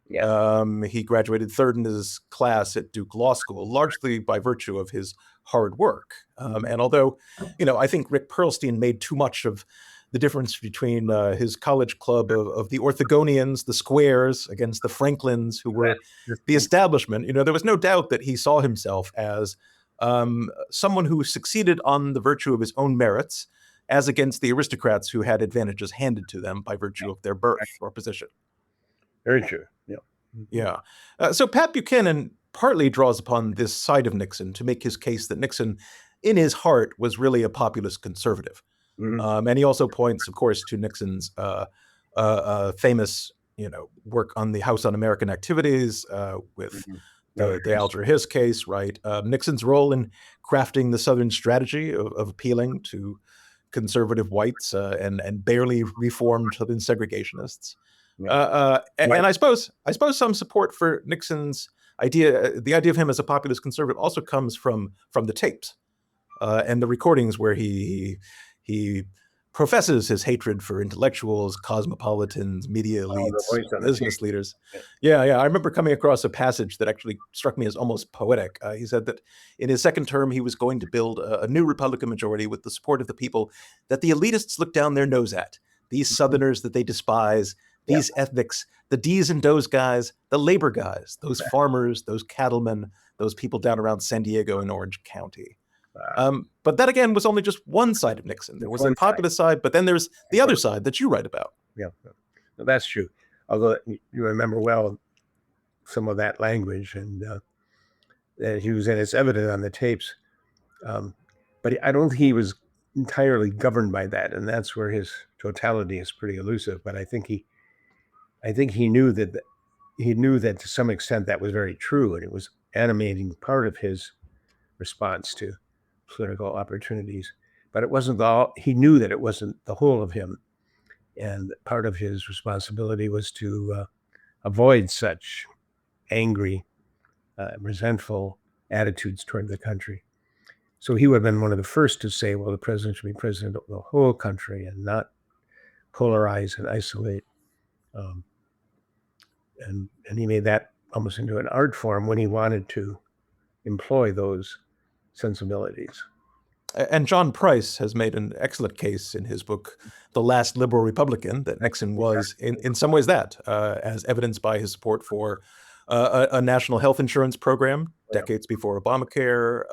Yeah. He graduated 3rd in his class at Duke Law School, largely by virtue of his hard work. And although, I think Rick Perlstein made too much of the difference between his college club of the Orthogonians, the Squares, against the Franklins, who were the establishment, there was no doubt that he saw himself as someone who succeeded on the virtue of his own merits, as against the aristocrats who had advantages handed to them by virtue of their birth or position. Very true. Yeah. Yeah. So Pat Buchanan partly draws upon this side of Nixon to make his case that Nixon, in his heart, was really a populist conservative. Mm-hmm. And he also points, of course, to Nixon's famous, work on the House Un-American Activities with the Alger Hiss case, right? Nixon's role in crafting the Southern strategy of appealing to conservative whites and barely reformed Southern segregationists. And I suppose some support for Nixon's idea, the idea of him as a populist conservative, also comes from the tapes and the recordings where he professes his hatred for intellectuals, cosmopolitans, media elites, business leaders. Yeah. I remember coming across a passage that actually struck me as almost poetic. He said that in his second term, he was going to build a new Republican majority with the support of the people that the elitists look down their nose at, these Southerners that they despise, these ethnics, the D's and Do's guys, the labor guys, those farmers, those cattlemen, those people down around San Diego and Orange County. But that, again, was only just one side of Nixon. There was a populist side, but then there's the other side that you write about. Yeah, that's true. Although you remember well some of that language, and it's evident on the tapes. But I don't think he was entirely governed by that, and that's where his totality is pretty elusive. But I think he knew that to some extent that was very true, and it was animating part of his response to political opportunities. But it wasn't all. He knew that it wasn't the whole of him, and part of his responsibility was to avoid such angry, resentful attitudes toward the country. So he would have been one of the first to say, well, the president should be president of the whole country and not polarize and isolate. And he made that almost into an art form when he wanted to employ those sensibilities. And John Price has made an excellent case in his book, The Last Liberal Republican, that Nixon was, in some ways, that, as evidenced by his support for a national health insurance program decades before Obamacare,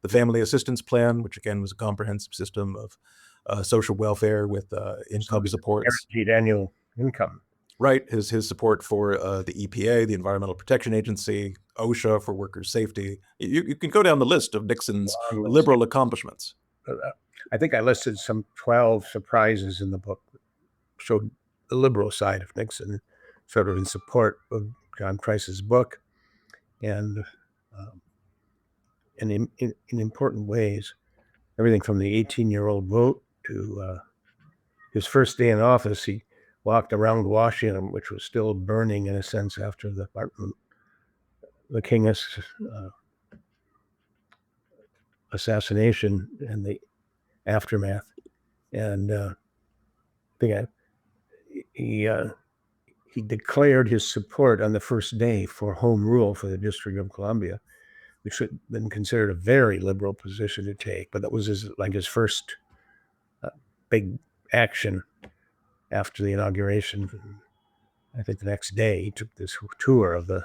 the Family Assistance Plan, which, again, was a comprehensive system of social welfare with income supports. Guaranteed annual income. Right. His support for the EPA, the Environmental Protection Agency, OSHA for workers' safety. You can go down the list of Nixon's liberal accomplishments. I think I listed some 12 surprises in the book that showed the liberal side of Nixon, sort of in support of John Price's book, and in important ways. Everything from the 18-year-old vote to his first day in office. He walked around Washington, which was still burning in a sense after the King assassination and the aftermath. And he declared his support on the first day for home rule for the District of Columbia, which had been considered a very liberal position to take. But that was his first big action after the inauguration. I think the next day he took this tour of the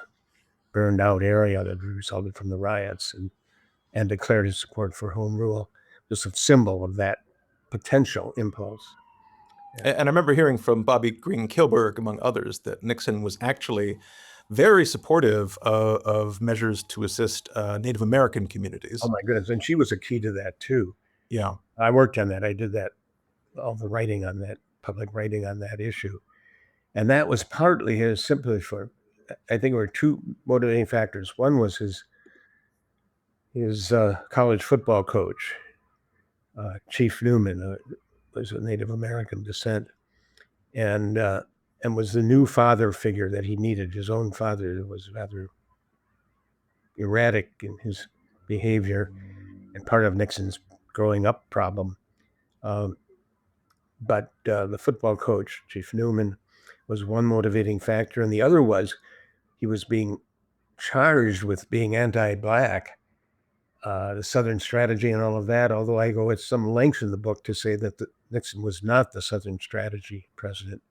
burned out area that resulted from the riots and declared his support for home rule, just a symbol of that potential impulse. And I remember hearing from Bobby Green Kilberg, among others, that Nixon was actually very supportive of measures to assist Native American communities. Oh my goodness. And she was a key to that too. Yeah. I worked on that. I did that, all the writing on that, public writing on that issue. And that was partly his sympathy for, I think there were two motivating factors. One was his college football coach, Chief Newman, was of Native American descent, and was the new father figure that he needed. His own father was rather erratic in his behavior and part of Nixon's growing up problem. But the football coach, Chief Newman, was one motivating factor. And the other was he was being charged with being anti-Black, the Southern strategy and all of that, although I go at some length in the book to say that Nixon was not the Southern strategy president,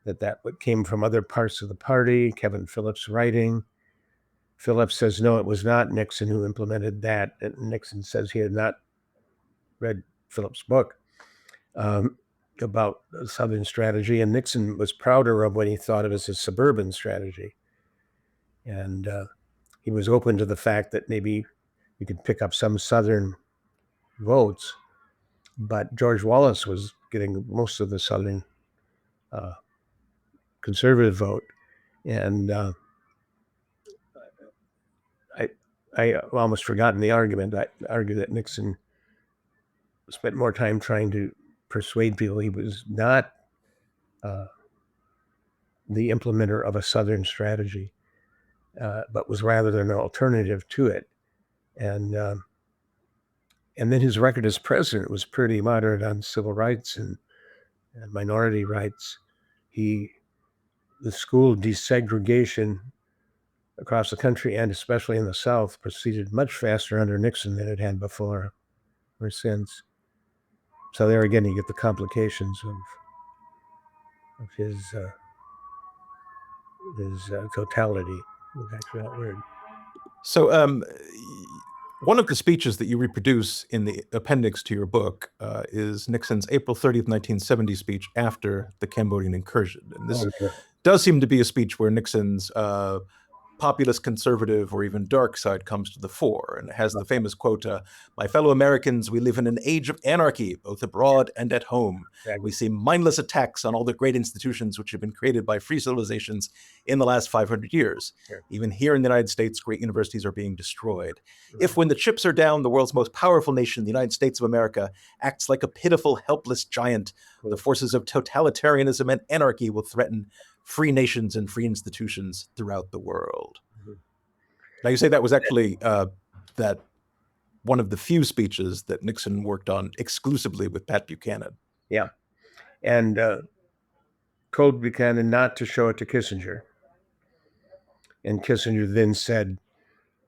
that came from other parts of the party, Kevin Phillips' writing. Phillips says, no, it was not Nixon who implemented that. And Nixon says he had not read Phillips' book about the Southern strategy. And Nixon was prouder of what he thought of as a suburban strategy. And he was open to the fact that maybe you could pick up some Southern votes, but George Wallace was getting most of the Southern conservative vote. And I almost forgotten the argument. I argue that Nixon spent more time trying to persuade people he was not the implementer of a Southern strategy, but was rather an alternative to it. And then his record as president was pretty moderate on civil rights and minority rights. The school desegregation across the country and especially in the South proceeded much faster under Nixon than it had before or since. So there again, you get the complications of his totality. Was actually that word. So, one of the speeches that you reproduce in the appendix to your book is Nixon's April 30th, 1970 speech after the Cambodian incursion. And this Oh, yeah. does seem to be a speech where Nixon's populist, conservative, or even dark side comes to the fore. And it has the famous quote, "My fellow Americans, we live in an age of anarchy, both abroad and at home. We Exactly. see mindless attacks on all the great institutions which have been created by free civilizations in the last 500 years. Sure. Even here in the United States, great universities are being destroyed. Right. If, when the chips are down, the world's most powerful nation, the United States of America, acts like a pitiful, helpless giant, the forces of totalitarianism and anarchy will threaten free nations and free institutions throughout the world." Mhm. Now, you say that was actually that one of the few speeches that Nixon worked on exclusively with Pat Buchanan. Yeah. And told Buchanan not to show it to Kissinger. And Kissinger then said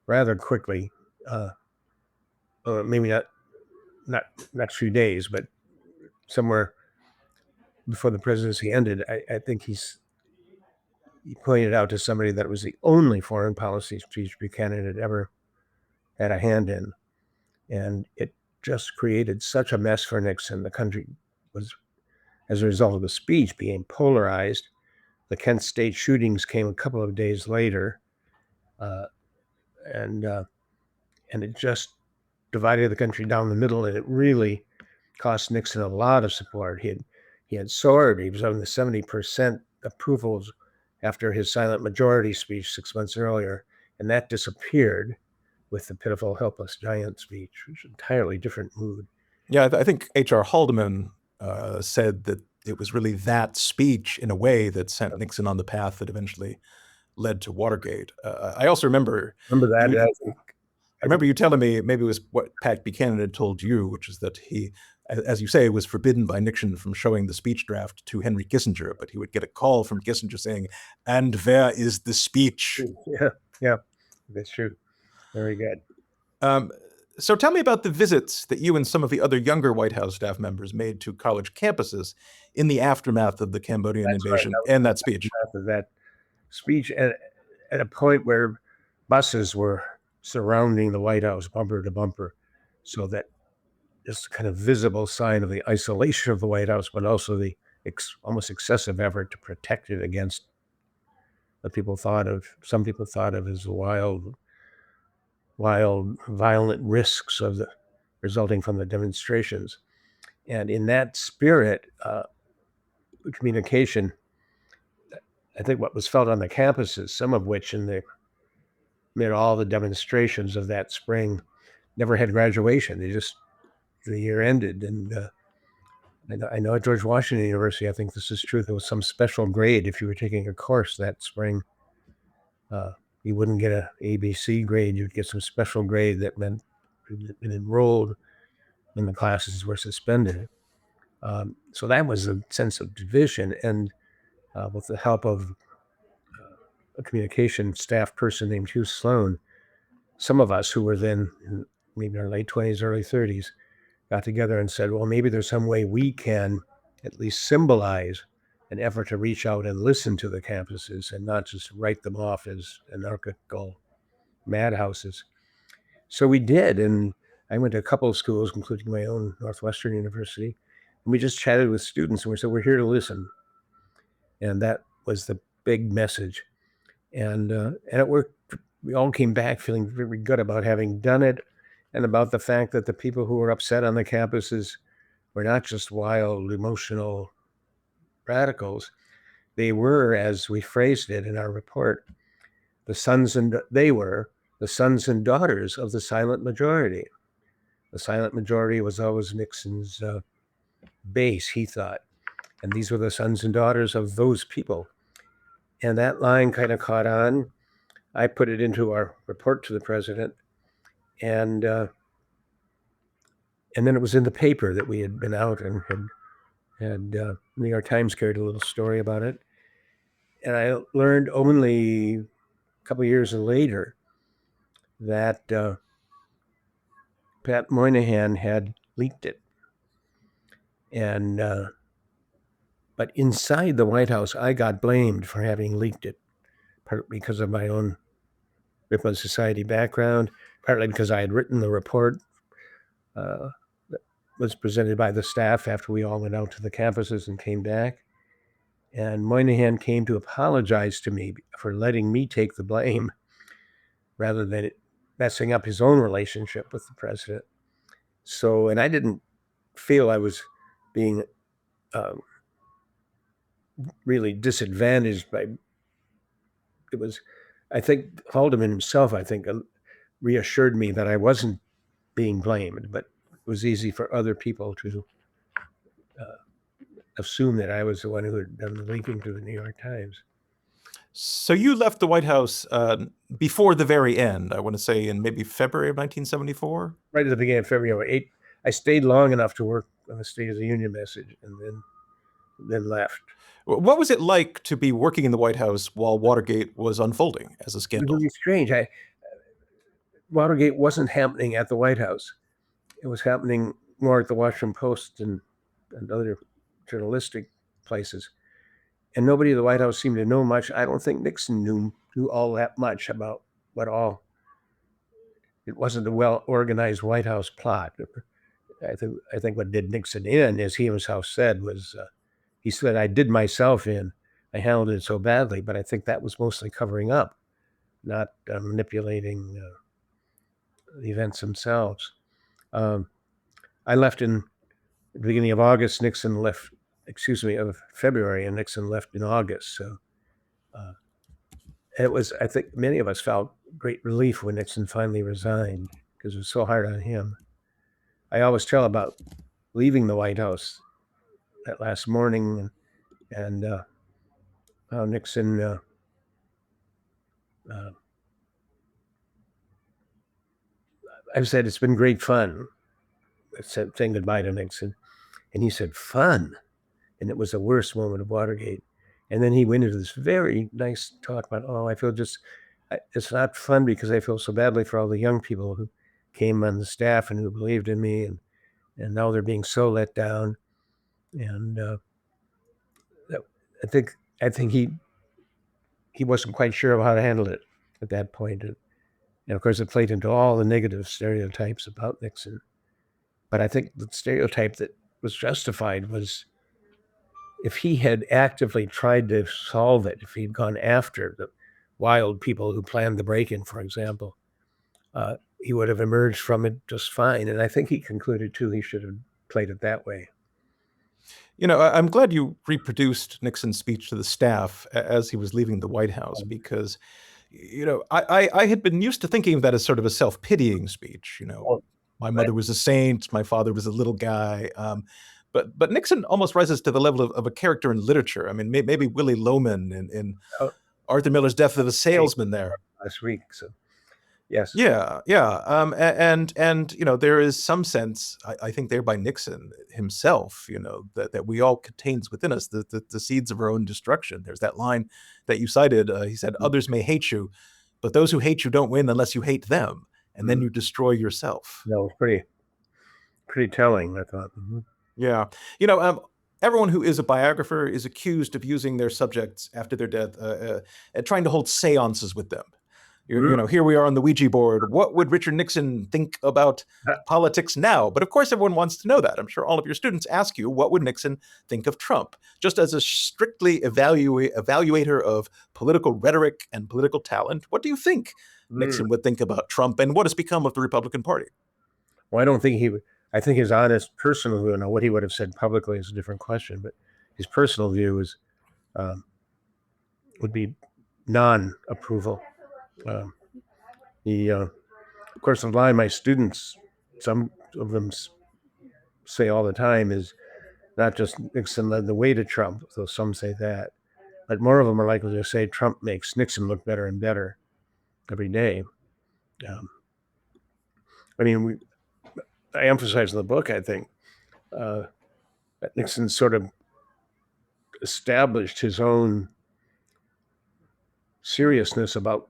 rather quickly, maybe not next few days, but somewhere before the presidency ended, I think he pointed out to somebody that it was the only foreign policy speech Buchanan had ever had a hand in. And it just created such a mess for Nixon. The country was, as a result of the speech, being polarized. The Kent State shootings came a couple of days later, uh, and it just divided the country down the middle, and it really cost Nixon a lot of support. He had soared. He was on the 70% approvals after his silent majority speech 6 months earlier, and that disappeared with the pitiful, helpless giant speech, which was an entirely different mood. Yeah, I think H.R. Haldeman said that it was really that speech, in a way, that sent Nixon on the path that eventually led to Watergate. I also remember Remember you, that? I remember you telling me, maybe it was what Pat Buchanan had told you, which is that he, as you say, was forbidden by Nixon from showing the speech draft to Henry Kissinger, but he would get a call from Kissinger saying, "And where is the speech?" Yeah, that's true. Very good. Um, so tell me about the visits that you and some of the other younger White House staff members made to college campuses in the aftermath of the Cambodian That's right. invasion and that speech. After that speech, at a point where buses were surrounding the White House bumper to bumper, so that just kind of visible sign of the isolation of the White House, but also the almost excessive effort to protect it against what some people thought of as wild, violent risks resulting from the demonstrations. And in that spirit, communication, I think what was felt on the campuses, some of which amid all the demonstrations of that spring, never had graduation. The year ended. And I know at George Washington University, I think this is true. There was some special grade if you were taking a course that spring. You wouldn't get a ABC grade. You'd get some special grade that meant you'd been enrolled when the classes were suspended. So that was a sense of division. And with the help of a communication staff person named Hugh Sloan, some of us who were then maybe in our late 20s, early 30s, got together and said, well, maybe there's some way we can at least symbolize an effort to reach out and listen to the campuses and not just write them off as anarchical madhouses. So we did. And I went to a couple of schools, including my own Northwestern University. And we just chatted with students and we said, we're here to listen. And that was the big message. And it worked. We all came back feeling very good about having done it, and about the fact that the people who were upset on the campuses were not just wild, emotional radicals. They were, as we phrased it in our report, they were the sons and daughters of the silent majority. The silent majority was always Nixon's base, he thought. And these were the sons and daughters of those people. And that line kind of caught on. I put it into our report to the president, and then it was in the paper that we had been out and had New York Times carried a little story about it. And I learned only a couple of years later that Pat Moynihan had leaked it. And but inside the White House, I got blamed for having leaked it. partly because of my own Ripon Society background, partly because I had written the report that was presented by the staff after we all went out to the campuses and came back. And Moynihan came to apologize to me for letting me take the blame rather than messing up his own relationship with the president. So, and I didn't feel I was being really disadvantaged by it. Was, I think, Haldeman himself, I think, reassured me that I wasn't being blamed, but it was easy for other people to assume that I was the one who had done the leaking to the New York Times. So you left the White House before the very end, I want to say in maybe February of 1974? Right at the beginning of February 8th. I stayed long enough to work on the State of the Union message and then left. What was it like to be working in the White House while Watergate was unfolding as a It was scandal? really strange. Watergate wasn't happening at the White House. It was happening more at the Washington Post and other journalistic places. And nobody at the White House seemed to know much. I don't think Nixon knew all that much about what all. It wasn't a well-organized White House plot. I think what did Nixon in, as he himself said, was he said, I did myself in. I handled it so badly, but I think that was mostly covering up, not manipulating the events themselves. I left in the beginning of August. Nixon left, of February, and Nixon left in August. So it was, I think many of us felt great relief when Nixon finally resigned because it was so hard on him. I always tell about leaving the White House that last morning and how Nixon I've said it's been great fun. I said saying goodbye to Nixon, and he said fun, and it was the worst moment of Watergate. And then he went into this very nice talk about, I feel it's not fun because I feel so badly for all the young people who came on the staff and who believed in me, and now they're being so let down. And I think he wasn't quite sure of how to handle it at that point. And of course, it played into all the negative stereotypes about Nixon. But I think the stereotype that was justified was if he had actively tried to solve it, if he'd gone after the wild people who planned the break-in, for example, he would have emerged from it just fine. And I think he concluded, too, he should have played it that way. You know, I'm glad you reproduced Nixon's speech to the staff as he was leaving the White House because, you know, I had been used to thinking of that as sort of a self-pitying speech. You know, my mother was a saint, my father was a little guy. But Nixon almost rises to the level of a character in literature. I mean, maybe Willie Loman in Arthur Miller's Death of a Salesman there. Last week, so yes. Yeah. And you know, there is some sense, I think, there by Nixon himself, you know, that we all contains within us the seeds of our own destruction. There's that line that you cited. He said, others may hate you, but those who hate you don't win unless you hate them. And then you destroy yourself. That was pretty telling, I thought. Yeah. You know, everyone who is a biographer is accused of using their subjects after their death and trying to hold seances with them. You know, here we are on the Ouija board. What would Richard Nixon think about politics now? But of course, everyone wants to know that. I'm sure all of your students ask you, what would Nixon think of Trump? Just as a strictly evaluator of political rhetoric and political talent, what do you think Nixon would think about Trump and what has become of the Republican Party? Well, I don't think he would. I think his honest personal view, now what he would have said publicly is a different question, but his personal view is would be non-approval. Of course, the line my students, some of them say all the time is not just Nixon led the way to Trump, though some say that, but more of them are likely to say Trump makes Nixon look better and better every day. I mean, I emphasize in the book, I think, that Nixon sort of established his own seriousness about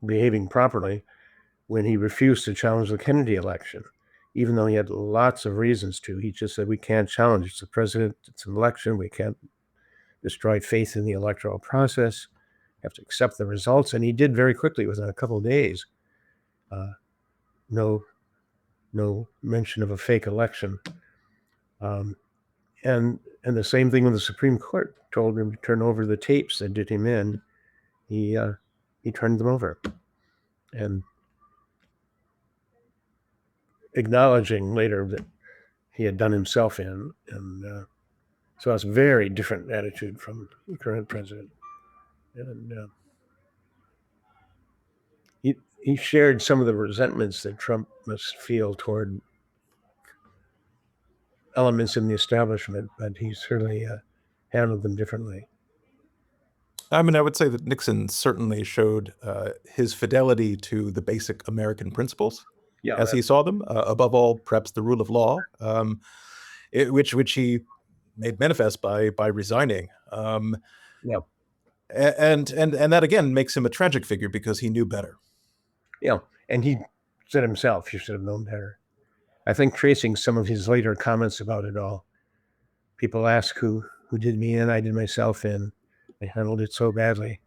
behaving properly when he refused to challenge the Kennedy election, even though he had lots of reasons to. He just said, we can't challenge. It's the president. It's an election. We can't destroy faith in the electoral process. have to accept the results. And he did very quickly, within a couple of days. No mention of a fake election. And the same thing when the Supreme Court told him to turn over the tapes that did him in. He turned them over, and acknowledging later that he had done himself in. And so it's a very different attitude from the current president. And he shared some of the resentments that Trump must feel toward elements in the establishment, but he certainly handled them differently. I mean, I would say that Nixon certainly showed his fidelity to the basic American principles as he saw them. Above all, perhaps the rule of law, which he made manifest by resigning. And that again makes him a tragic figure because he knew better. Yeah, and he said himself, "You should have known better." I think tracing some of his later comments about it all, people ask who did me in, I did myself in. I handled it so badly.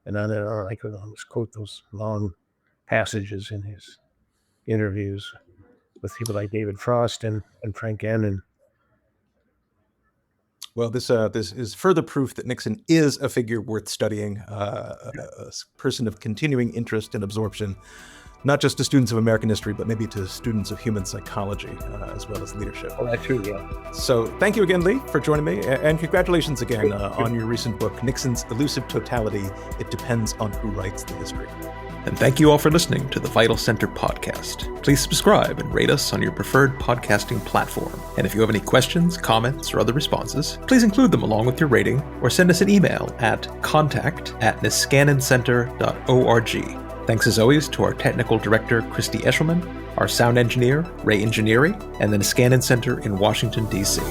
And on and on, I could almost quote those long passages in his interviews with people like David Frost and Frank Annan. Well, this is further proof that Nixon is a figure worth studying, a person of continuing interest and absorption, not just to students of American history, but maybe to students of human psychology, as well as leadership. Oh, that's true, yeah. So thank you again, Lee, for joining me, and congratulations again on your recent book, Nixon's Elusive Totality. It Depends on Who Writes the History. And thank you all for listening to the Vital Center podcast. Please subscribe and rate us on your preferred podcasting platform. And if you have any questions, comments, or other responses, please include them along with your rating or send us an email at contact@niskanancenter.org. Thanks as always to our technical director, Christy Eshelman, our sound engineer, Ray Ingeniery, and the Niskanen Center in Washington, D.C.